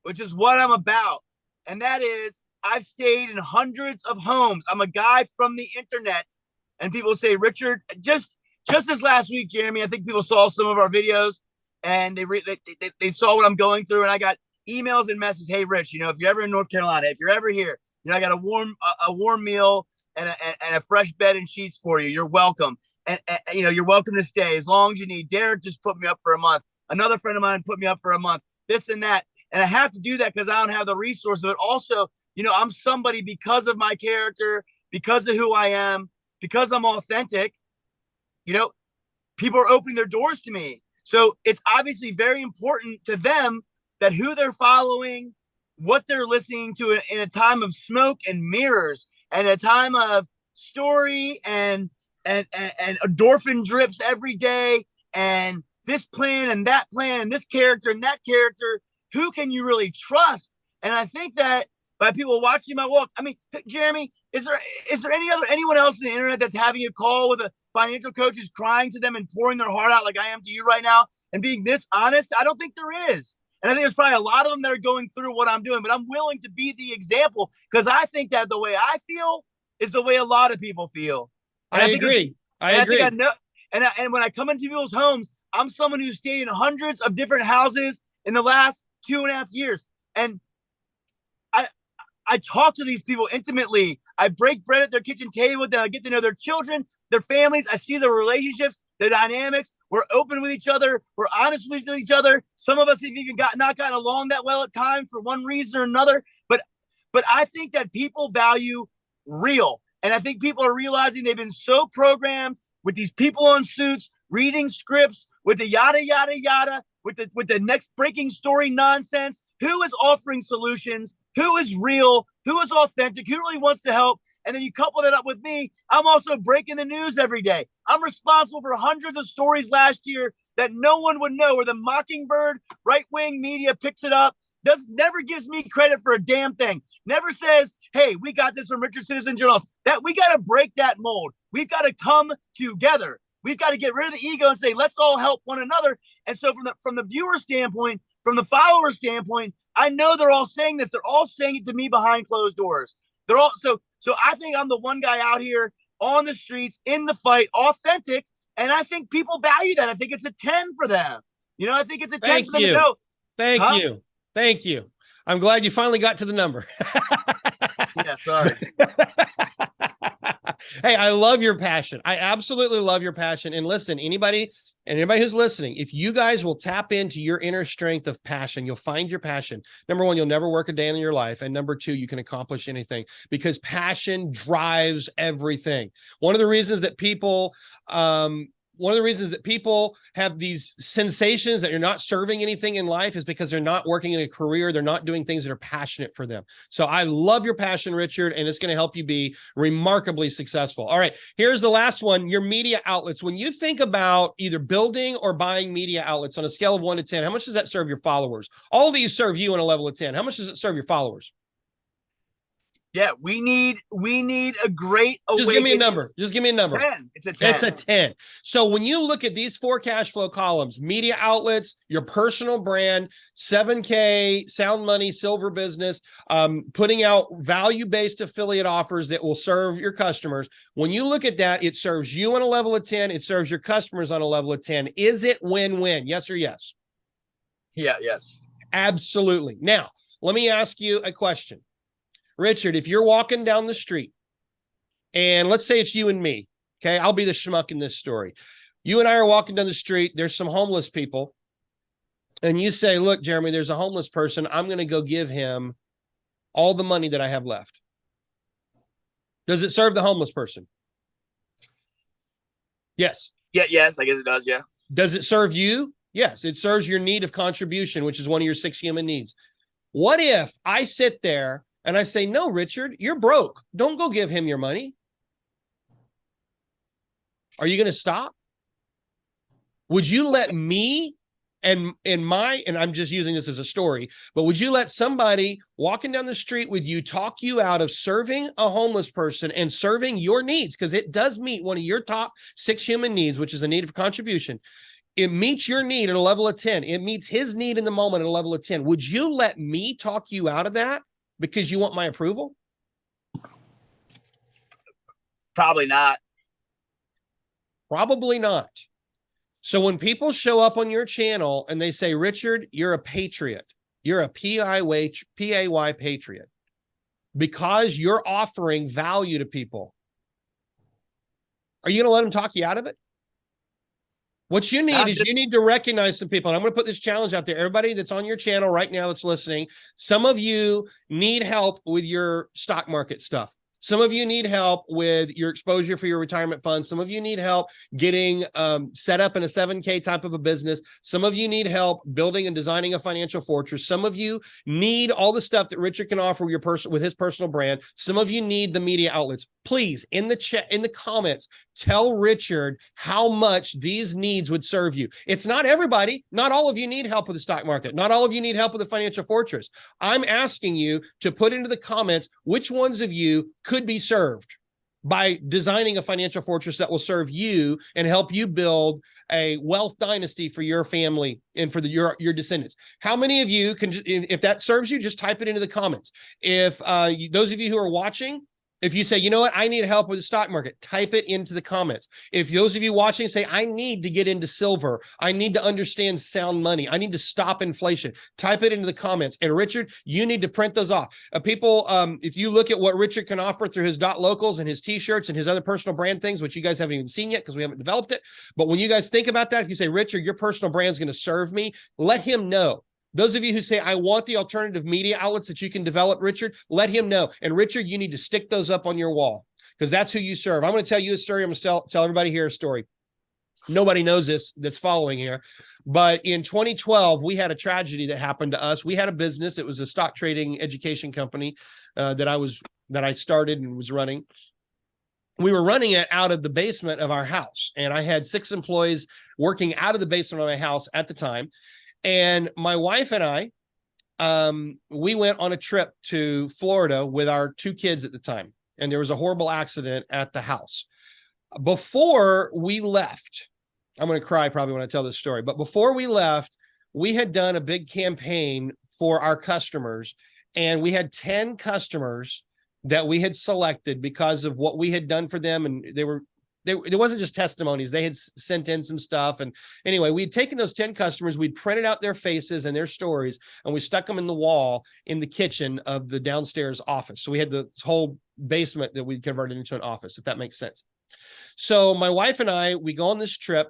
which is what I'm about. And that is, I've stayed in hundreds of homes. I'm a guy from the internet. And people say, Richard, just this last week, Jeremy, I think people saw some of our videos and they saw what I'm going through. And I got emails and messages. Hey, Rich, if you're ever in North Carolina, if you're ever here, I got a warm meal and a fresh bed and sheets for you. You're welcome. And you're welcome to stay as long as you need. Derek just put me up for a month. Another friend of mine put me up for a month. This and that. And I have to do that because I don't have the resources. But also, I'm somebody because of my character, because of who I am, because I'm authentic. People are opening their doors to me. So it's obviously very important to them that who they're following, what they're listening to in a time of smoke and mirrors and a time of story and endorphin drips every day and this plan and this character and that character, who can you really trust? And I think that by people watching my walk, I mean, Jeremy, is there anyone else on the internet that's having a call with a financial coach who's crying to them and pouring their heart out like I am to you right now and being this honest? I don't think there is. And I think there's probably a lot of them that are going through what I'm doing, but I'm willing to be the example because I think that the way I feel is the way a lot of people feel. And I agree. I agree. think I know, and when I come into people's homes, I'm someone who's stayed in hundreds of different houses in the last 2.5 years. And I talk to these people intimately. I break bread at their kitchen table with them. I get to know their children, their families. I see their relationships, the dynamics. We're open with each other. We're honest with each other. Some of us have even not gotten along that well at times for one reason or another. But I think that people value real. And I think people are realizing they've been so programmed with these people on suits, reading scripts, with the yada, yada, yada, with the next breaking story nonsense. Who is offering solutions? Who is real? Who is authentic? Who really wants to help? And then you couple that up with me. I'm also breaking the news every day. I'm responsible for hundreds of stories last year that no one would know, where the Mockingbird right-wing media picks it up, never gives me credit for a damn thing. Never says, hey, we got this from Richard Citizen Journals. That we got to break that mold. We've got to come together. We've got to get rid of the ego and say, let's all help one another. And so from the viewer standpoint, from the follower standpoint, I know they're all saying this. They're all saying it to me behind closed doors. They're all so I think I'm the one guy out here on the streets, in the fight, authentic. And I think people value that. I think it's a 10 for them. I think it's a 10 for them to know. Thank you. I'm glad you finally got to the number. Yeah, sorry. Hey, I love your passion. I absolutely love your passion. And listen, anybody who's listening, if you guys will tap into your inner strength of passion, you'll find your passion. Number one, you'll never work a day in your life. And number two, you can accomplish anything because passion drives everything. One of the reasons that people have these sensations that you're not serving anything in life is because they're not working in a career. They're not doing things that are passionate for them. So I love your passion, Richard, and it's going to help you be remarkably successful. All right, here's the last one, your media outlets. When you think about either building or buying media outlets on a scale of 1 to 10, how much does that serve your followers? All of these serve you on a level of 10. How much does it serve your followers? Yeah, we need a great awakening. Just give me a number. 10. It's a 10. It's a 10. So when you look at these 4 cash flow columns, media outlets, your personal brand, 7K, sound money, silver business, putting out value-based affiliate offers that will serve your customers. When you look at that, it serves you on a level of 10. It serves your customers on a level of 10. Is it win-win? Yes or yes? Yeah, yes. Absolutely. Now, let me ask you a question. Richard, if you're walking down the street and let's say it's you and me, Okay. I'll be the schmuck in this story. You and I are walking down the street. There's some homeless people. And you say, look, Jeremy, there's a homeless person. I'm going to go give him all the money that I have left. Does it serve the homeless person? Yes. Yeah. Yes, I guess it does. Yeah. Does it serve you? Yes. It serves your need of contribution, which is one of your 6 human needs. What if I sit there and I say, no, Richard, you're broke. Don't go give him your money. Are you going to stop? Would you let me and I'm just using this as a story, but would you let somebody walking down the street with you talk you out of serving a homeless person and serving your needs? Because it does meet one of your top 6 human needs, which is a need of contribution. It meets your need at a level of 10. It meets his need in the moment at a level of 10. Would you let me talk you out of that because you want my approval? Probably not. Probably not. So when people show up on your channel and they say, Richard, you're a patriot. You're a P-A-Y patriot because you're offering value to people. Are you going to let them talk you out of it? What you need is you need to recognize some people. And I'm going to put this challenge out there. Everybody that's on your channel right now that's listening, some of you need help with your stock market stuff. Some of you need help with your exposure for your retirement fund. Some of you need help getting set up in a 7K type of a business. Some of you need help building and designing a financial fortress. Some of you need all the stuff that Richard can offer with his personal brand. Some of you need the media outlets. Please, in the chat, in the comments, tell Richard how much these needs would serve you. It's not everybody. Not all of you need help with the stock market. Not all of you need help with the financial fortress. I'm asking you to put into the comments which ones of you could be served by designing a financial fortress that will serve you and help you build a wealth dynasty for your family and for your descendants. How many of you can, if that serves you, just type it into the comments. If those of you who are watching, if you say, you know what, I need help with the stock market, type it into the comments. If those of you watching say, I need to get into silver, I need to understand sound money, I need to stop inflation, type it into the comments. And Richard, you need to print those off. People, if you look at what Richard can offer through his dot locals and his t-shirts and his other personal brand things, which you guys haven't even seen yet because we haven't developed it. But when you guys think about that, if you say, Richard, your personal brand is going to serve me, let him know. Those of you who say, I want the alternative media outlets that you can develop, Richard, let him know. And Richard, you need to stick those up on your wall because that's who you serve. I'm going to tell you a story. I'm going to tell everybody here a story. Nobody knows this that's following here. But in 2012, we had a tragedy that happened to us. We had a business. It was a stock trading education company that I started and was running. We were running it out of the basement of our house. And I had 6 employees working out of the basement of my house at the time. And my wife and I, we went on a trip to Florida with our 2 kids at the time. And there was a horrible accident at the house. Before we left, I'm going to cry probably when I tell this story, but before we left, we had done a big campaign for our customers. And we had 10 customers that we had selected because of what we had done for them. And it wasn't just testimonies. They had sent in some stuff. And anyway, we'd taken those 10 customers, we'd printed out their faces and their stories, and we stuck them in the wall in the kitchen of the downstairs office. So we had the whole basement that we converted into an office, if that makes sense. So my wife and I, we go on this trip.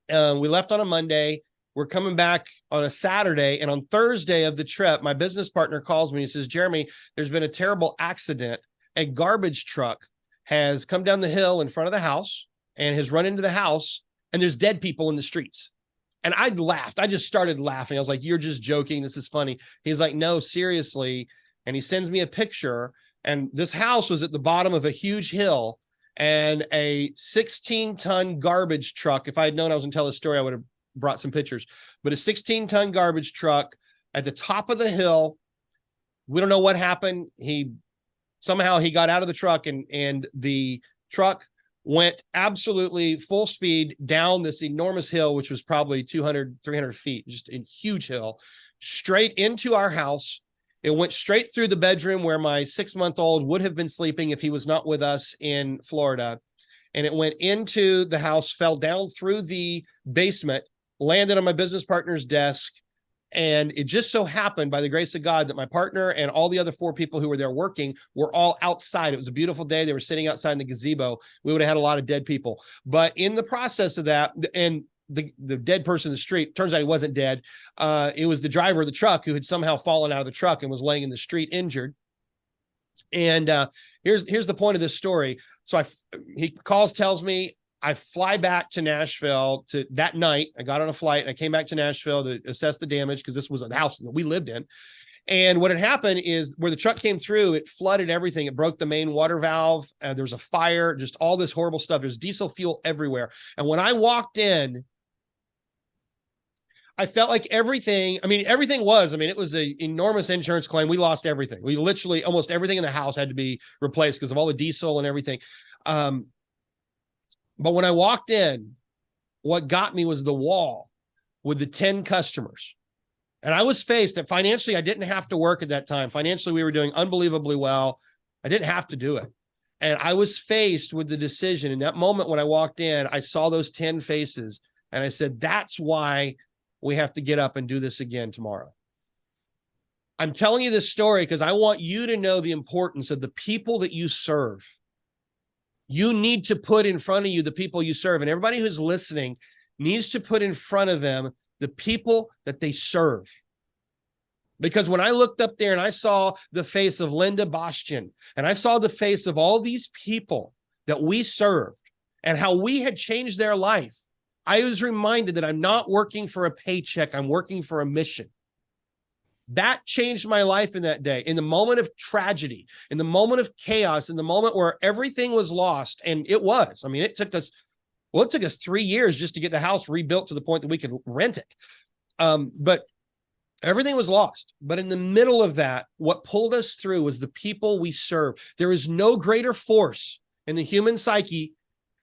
We left on a Monday. We're coming back on a Saturday. And on Thursday of the trip, my business partner calls me and he says, Jeremy, there's been a terrible accident. A garbage truck has come down the hill in front of the house and has run into the house, and there's dead people in the streets. And I laughed. I just started laughing. I was like, you're just joking. This is funny. He's like, no, seriously. And he sends me a picture. And this house was at the bottom of a huge hill, and a 16-ton garbage truck. If I had known I was going to tell this story, I would have brought some pictures. But a 16-ton garbage truck at the top of the hill. We don't know what happened. Somehow he got out of the truck, and the truck went absolutely full speed down this enormous hill, which was probably 200, 300 feet, just a huge hill, straight into our house. It went straight through the bedroom where my 6-month-old would have been sleeping if he was not with us in Florida. And it went into the house, fell down through the basement, landed on my business partner's desk, And it just so happened, by the grace of God, that my partner and all the other 4 people who were there working were all outside. It was a beautiful day. They were sitting outside in the gazebo. We would have had a lot of dead people. But in the process of that, and the dead person in the street, turns out he wasn't dead. It was the driver of the truck who had somehow fallen out of the truck and was laying in the street injured. And here's the point of this story. So he calls, tells me, I fly back to Nashville to that night. I got on a flight and I came back to Nashville to assess the damage because this was a house that we lived in. And what had happened is where the truck came through, it flooded everything. It broke the main water valve. There was a fire, just all this horrible stuff. There's diesel fuel everywhere. And when I walked in, I felt like everything it was an enormous insurance claim. We lost everything. We literally, almost everything in the house had to be replaced because of all the diesel and everything. But when I walked in, what got me was the wall with the 10 customers. And I was faced that financially, I didn't have to work at that time. Financially, we were doing unbelievably well. I didn't have to do it. And I was faced with the decision. In that moment when I walked in, I saw those 10 faces and I said, that's why we have to get up and do this again tomorrow. I'm telling you this story because I want you to know the importance of the people that you serve. You need to put in front of you the people you serve. And everybody who's listening needs to put in front of them the people that they serve. Because when I looked up there and I saw the face of Linda Bastian, and I saw the face of all these people that we served and how we had changed their life, I was reminded that I'm not working for a paycheck. I'm working for a mission. That changed my life in that day. In the moment of tragedy, in the moment of chaos, in the moment where everything was lost, and it was. I mean, it took us 3 years just to get the house rebuilt to the point that we could rent it. But everything was lost. But in the middle of that, what pulled us through was the people we serve. There is no greater force in the human psyche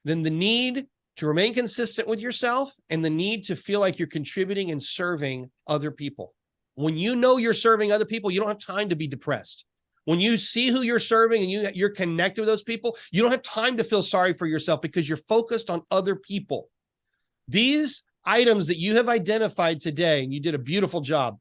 than the need to remain consistent with yourself and the need to feel like you're contributing and serving other people. When you know you're serving other people, you don't have time to be depressed. When you see who you're serving and you're connected with those people, you don't have time to feel sorry for yourself because you're focused on other people. These items that you have identified today, and you did a beautiful job,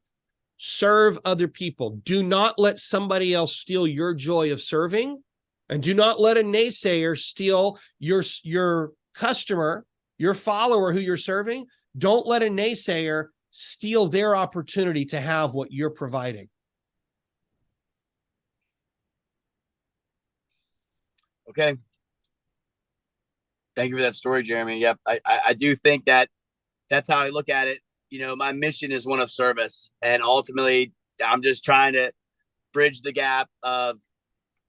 serve other people. Do not let somebody else steal your joy of serving, and do not let a naysayer steal your customer, your follower who you're serving. Don't let a naysayer steal their opportunity to have what you're providing. Okay. Thank you for that story, Jeremy. Yep. I do think that that's how I look at it. You know, my mission is one of service, and ultimately I'm just trying to bridge the gap of,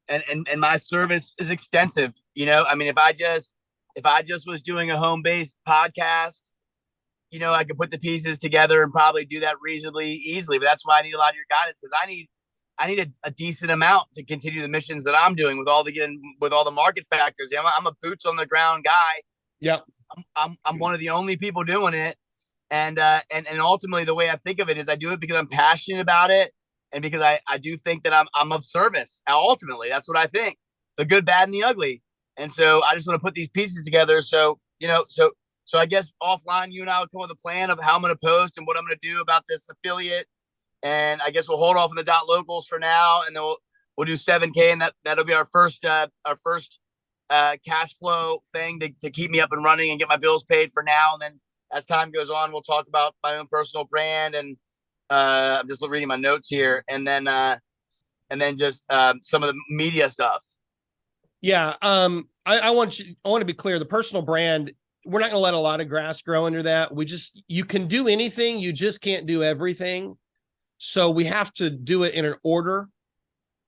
and my service is extensive. You know, I mean, if I just was doing a home-based podcast, you know, I could put the pieces together and probably do that reasonably easily. But that's why I need a lot of your guidance, because I need a decent amount to continue the missions that I'm doing with all the market factors. I'm a boots on the ground guy. Yeah, I'm one of the only people doing it, and ultimately the way I think of it is I do it because I'm passionate about it, and because I do think that I'm of service. Ultimately, that's what I think: the good, bad, and the ugly. And so I just want to put these pieces together. So So I guess offline, you and I will come with a plan of how I'm going to post and what I'm going to do about this affiliate. And I guess we'll hold off on the dot locals for now, and then we'll do 7K, and that'll be our first cash flow thing to keep me up and running and get my bills paid for now. And then as time goes on, we'll talk about my own personal brand, and I'm just reading my notes here, and then just some of the media stuff. Yeah. I want to be clear. The personal brand, we're not going to let a lot of grass grow under that. You can do anything. You just can't do everything. So we have to do it in an order.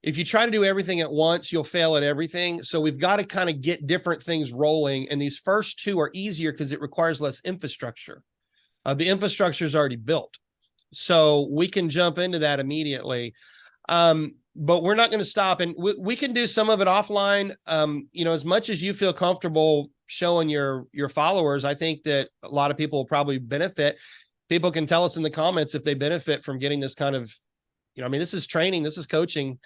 If you try to do everything at once, you'll fail at everything. So we've got to kind of get different things rolling. And these first two are easier because it requires less infrastructure. The infrastructure is already built. So we can jump into that immediately. But we're not going to stop, and we can do some of it offline. As much as you feel comfortable showing your followers, I think that a lot of people will probably benefit. People can tell us in the comments if they benefit from getting this kind of, this is training, this is coaching.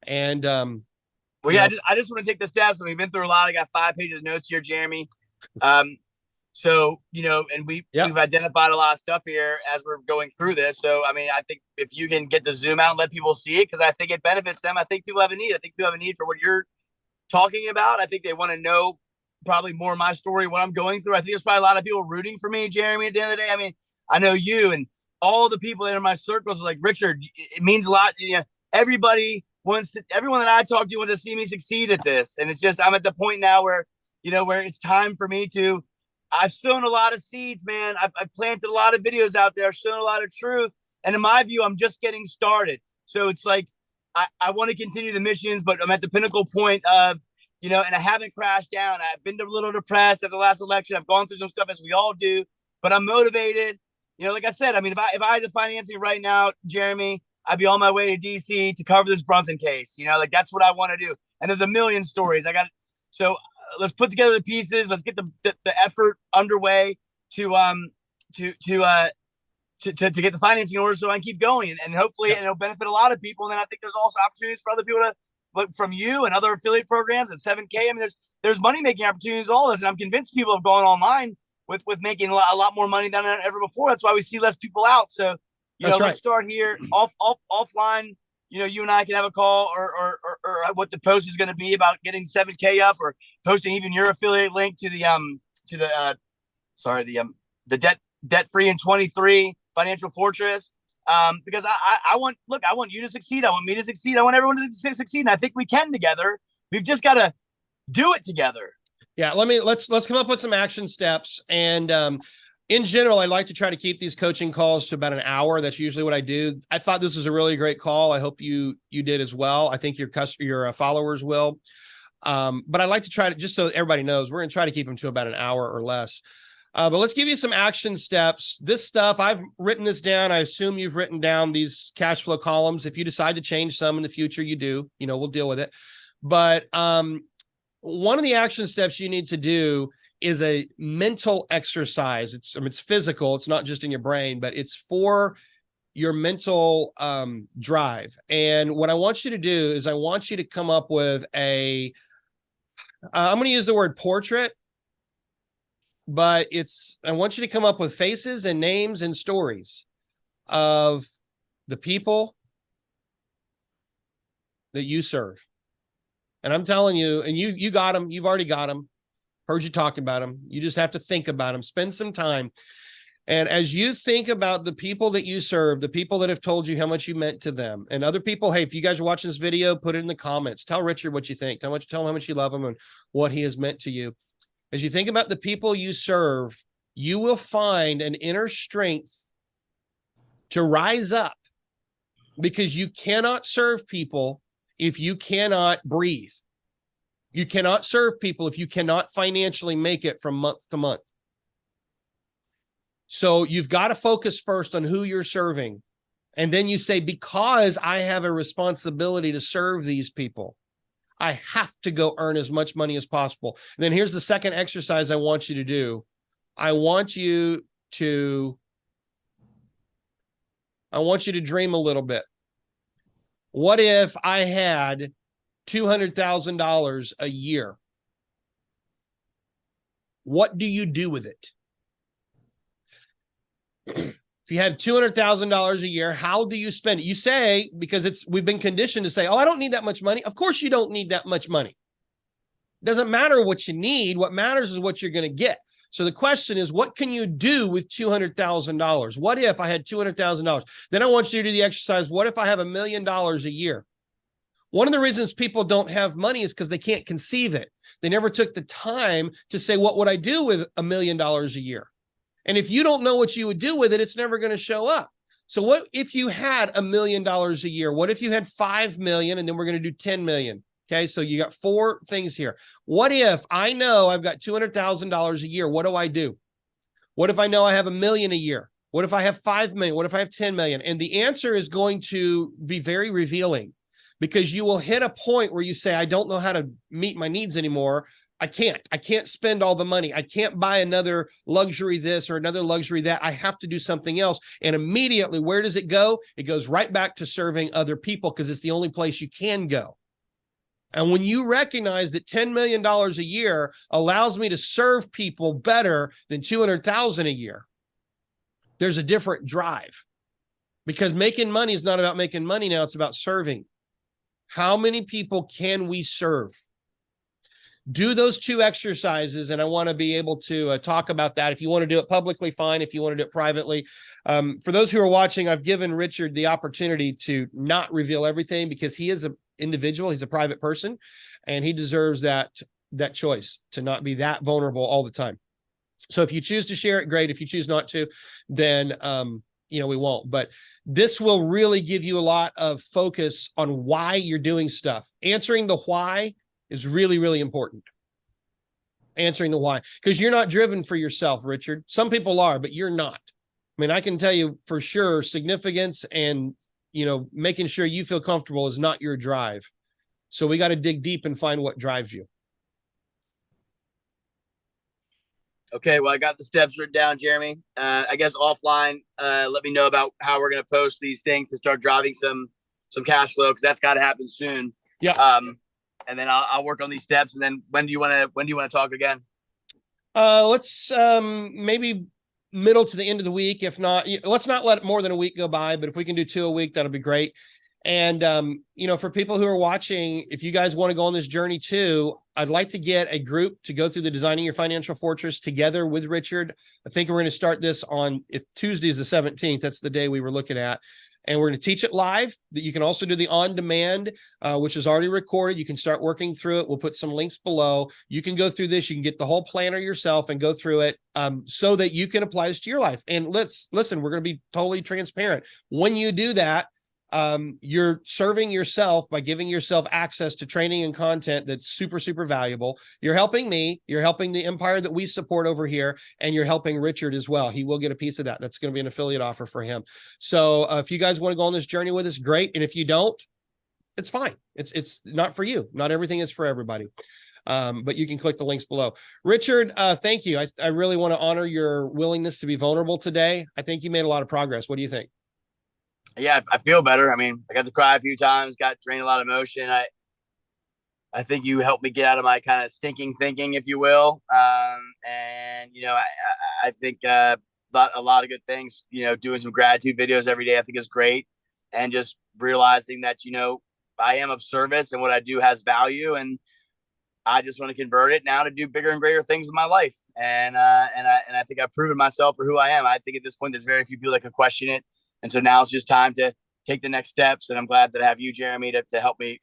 And, I just want to take the steps. We've been through a lot. I got 5 pages of notes here, Jeremy. So, and we've identified a lot of stuff here as we're going through this. So, I mean, I think if you can get the zoom out and let people see it, because I think it benefits them. I think people have a need. I think people have a need for what you're talking about. I think they want to know probably more of my story, what I'm going through. I think there's probably a lot of people rooting for me, Jeremy, at the end of the day. I mean, I know you and all the people that are in my circles are like, Richard, it means a lot. Everyone that I talk to wants to see me succeed at this. And it's just, I'm at the point now where it's time for me to, I've sown a lot of seeds, man. I've planted a lot of videos out there. I've shown a lot of truth. And in my view, I'm just getting started. So it's like, I want to continue the missions, but I'm at the pinnacle point of, and I haven't crashed down. I've been a little depressed after the last election. I've gone through some stuff, as we all do, but I'm motivated. Like I said, I mean, if I had the financing right now, Jeremy, I'd be on my way to DC to cover this Brunson case. Like that's what I want to do. And there's a million stories. So let's put together the pieces. Let's get the effort underway to get the financing in order so I can keep going. And hopefully it'll benefit a lot of people. And then I think there's also opportunities for other people to look from you and other affiliate programs at 7K. I mean, there's money making opportunities, all this. And I'm convinced people have gone online with making a lot more money than ever before. That's why we see less people out. So, let's start here offline. You and I can have a call or what the post is going to be about getting 7K up, or posting even your affiliate link to the debt free in 23 financial fortress. Because I want you to succeed. I want me to succeed. I want everyone to succeed. And I think we can together. We've just got to do it together. Yeah. Let's come up with some action steps. And, in general, I like to try to keep these coaching calls to about an hour. That's usually what I do. I thought this was a really great call. I hope you did as well. I think your followers will. But I like to try to, just so everybody knows, we're going to try to keep them to about an hour or less. But let's give you some action steps. This stuff, I've written this down. I assume you've written down these cash flow columns. If you decide to change some in the future, you do. We'll deal with it. But one of the action steps you need to do is a mental exercise. It's physical. It's not just in your brain, but it's for your mental drive. And what I want you to do is I want you to come up with I'm going to use the word portrait, but I want you to come up with faces and names and stories of the people that you serve. And I'm telling you, and you got them, you've already got them. Heard you talking about them. You just have to think about them, spend some time. And as you think about the people that you serve, the people that have told you how much you meant to them, and other people, hey, if you guys are watching this video, put it in the comments. Tell Richard what you think. Tell him how much you love him and what he has meant to you. As you think about the people you serve, you will find an inner strength to rise up, because you cannot serve people if you cannot breathe. You cannot serve people if you cannot financially make it from month to month. So you've got to focus first on who you're serving. And then you say, because I have a responsibility to serve these people, I have to go earn as much money as possible. And then here's the second exercise I want you to do. I want you to dream a little bit. What if I had $200,000 a year? What do you do with it? If you had $200,000 a year, how do you spend it? You say, because we've been conditioned to say, oh, I don't need that much money. Of course you don't need that much money. It doesn't matter what you need. What matters is what you're going to get. So the question is, what can you do with $200,000? What if I had $200,000? Then I want you to do the exercise. What if I have $1 million a year? One of the reasons people don't have money is because they can't conceive it. They never took the time to say, what would I do with $1 million a year? And if you don't know what you would do with it, it's never going to show up. So what if you had $1 million a year? What if you had 5 million, and then we're going to do 10 million? Okay, so you got 4 things here. What if I know I've got $200,000 a year? What do I do? What if I know I have $1 million a year? What if I have 5 million? What if I have 10 million? And the answer is going to be very revealing, because you will hit a point where you say, I don't know how to meet my needs anymore. I can't spend all the money. I can't buy another luxury this or another luxury that. I have to do something else. And immediately, where does it go? It goes right back to serving other people, because it's the only place you can go. And when you recognize that $10 million a year allows me to serve people better than 200,000 a year, there's a different drive, because making money is not about making money now. It's about serving. How many people can we serve? Do those two exercises, and I want to be able to talk about that. If you want to do it publicly, fine. If you want to do it privately. For those who are watching, I've given Richard the opportunity to not reveal everything, because he is an individual. He's a private person, and he deserves that choice to not be that vulnerable all the time. So if you choose to share it, great. If you choose not to, then we won't. But this will really give you a lot of focus on why you're doing stuff. Answering the why is really, really important. Answering the why, because you're not driven for yourself, Richard. Some people are, but you're not. I mean, I can tell you for sure, significance and, making sure you feel comfortable is not your drive. So we got to dig deep and find what drives you. Okay, well, I got the steps written down, Jeremy. I guess offline, let me know about how we're going to post these things to start driving some cash flow, because that's got to happen soon. Yeah. And then I'll work on these steps. And then when do you want to talk again? Let's maybe middle to the end of the week. If not, let's not let more than a week go by. But if we can do 2 a week, that'll be great. And, for people who are watching, if you guys want to go on this journey too, I'd like to get a group to go through the Designing Your Financial Fortress together with Richard. I think we're going to start this on, if Tuesday is the 17th, that's the day we were looking at. And we're going to teach it live. That you can also do the on-demand, which is already recorded. You can start working through it. We'll put some links below. You can go through this. You can get the whole planner yourself and go through it so that you can apply this to your life. And listen, we're going to be totally transparent. When you do that, you're serving yourself by giving yourself access to training and content that's super, super valuable. You're helping me, you're helping the empire that we support over here, and you're helping Richard as well. He will get a piece of that. That's going to be an affiliate offer for him. So if you guys want to go on this journey with us, great. And if you don't, it's fine. It's not for you. Not everything is for everybody. But you can click the links below. Richard, thank you. I really want to honor your willingness to be vulnerable today. I think you made a lot of progress. What do you think? Yeah, I feel better. I mean, I got to cry a few times, got to drain a lot of emotion. I think you helped me get out of my kind of stinking thinking, if you will. And I think a lot of good things. Doing some gratitude videos every day, I think is great, and just realizing that I am of service and what I do has value, and I just want to convert it now to do bigger and greater things in my life. And I think I've proven myself for who I am. I think at this point, there's very few people that can question it. And so now it's just time to take the next steps. And I'm glad that I have you, Jeremy, to help me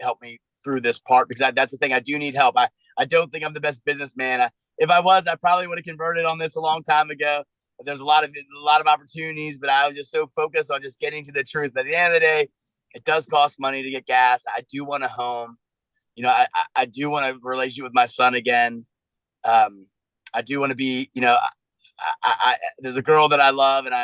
through this part, because that's the thing. I do need help. I don't think I'm the best businessman. If I was, I probably would have converted on this a long time ago. But there's a lot of opportunities, but I was just so focused on just getting to the truth. But at the end of the day, it does cost money to get gas. I do want a home. I do want a relationship with my son again. I do want to be, there's a girl that I love, and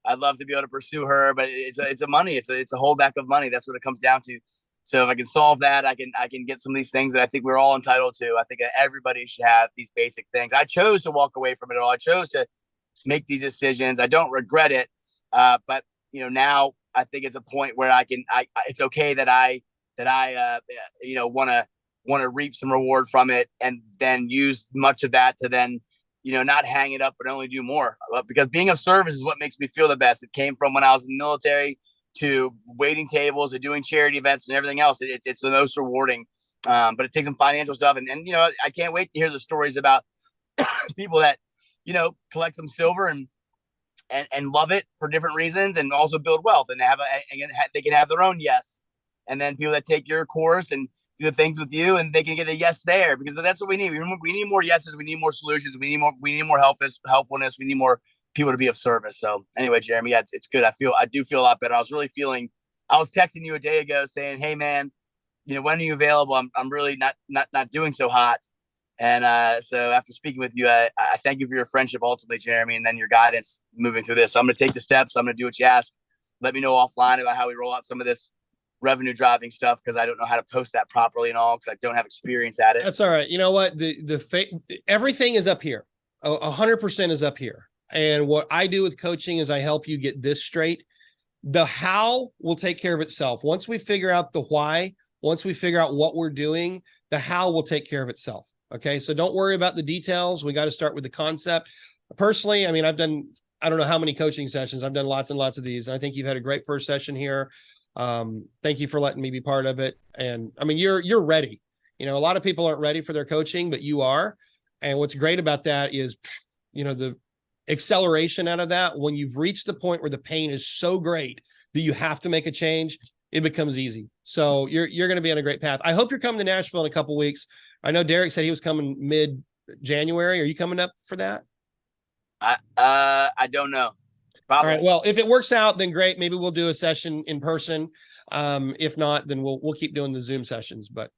I'd love to be able to pursue her, but it's a money. It's a holdback of money. That's what it comes down to. So if I can solve that, I can get some of these things that I think we're all entitled to. I think everybody should have these basic things. I chose to walk away from it all. I chose to make these decisions. I don't regret it. But now I think it's a point where it's okay that I want to reap some reward from it, and then use much of that to then not hang it up, but only do more. Because being of service is what makes me feel the best. It came from when I was in the military to waiting tables and doing charity events and everything else. It's the most rewarding. But it takes some financial stuff. And I can't wait to hear the stories about people that, collect some silver and love it for different reasons, and also build wealth, and they can have their own yes. And then people that take your course and do the things with you, and they can get a yes there, because that's what we need. We need more yeses. We need more solutions. We need more helpfulness. We need more people to be of service. So anyway, Jeremy, yeah, it's good. I do feel a lot better. I was texting you a day ago saying, hey man, when are you available? I'm really not doing so hot. And so after speaking with you, I thank you for your friendship ultimately, Jeremy, and then your guidance moving through this. So I'm going to take the steps. I'm going to do what you ask. Let me know offline about how we roll out some of this revenue driving stuff, because I don't know how to post that properly and all, because I don't have experience at it. That's all right. You know what? Everything is up here. 100% is up here. And what I do with coaching is I help you get this straight. The how will take care of itself. Once we figure out the why, once we figure out what we're doing, The how will take care of itself. Okay. So don't worry about the details. We got to start with the concept. Personally, I mean, I don't know how many coaching sessions. I've done lots and lots of these. And I think you've had a great first session here. Thank you for letting me be part of it. And I mean, you're ready. You know, a lot of people aren't ready for their coaching, but you are. And what's great about that is, you know, the acceleration out of that, when you've reached the point where the pain is so great that you have to make a change, it becomes easy. So you're going to be on a great path. I hope you're coming to Nashville in a couple of weeks. I know Derek said he was coming mid-January. Are you coming up for that? I don't know. All Probably. right. Well, if it works out, then great. Maybe we'll do a session in person. If not, then we'll keep doing the Zoom sessions. But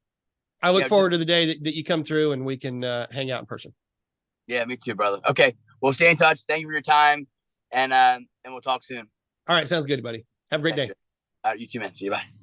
I look forward to the day that you come through and we can hang out in person. Yeah, me too, brother. Okay, we'll stay in touch. Thank you for your time, and we'll talk soon. All right, sounds good, buddy. Have a great day. You too, man. See you. Bye.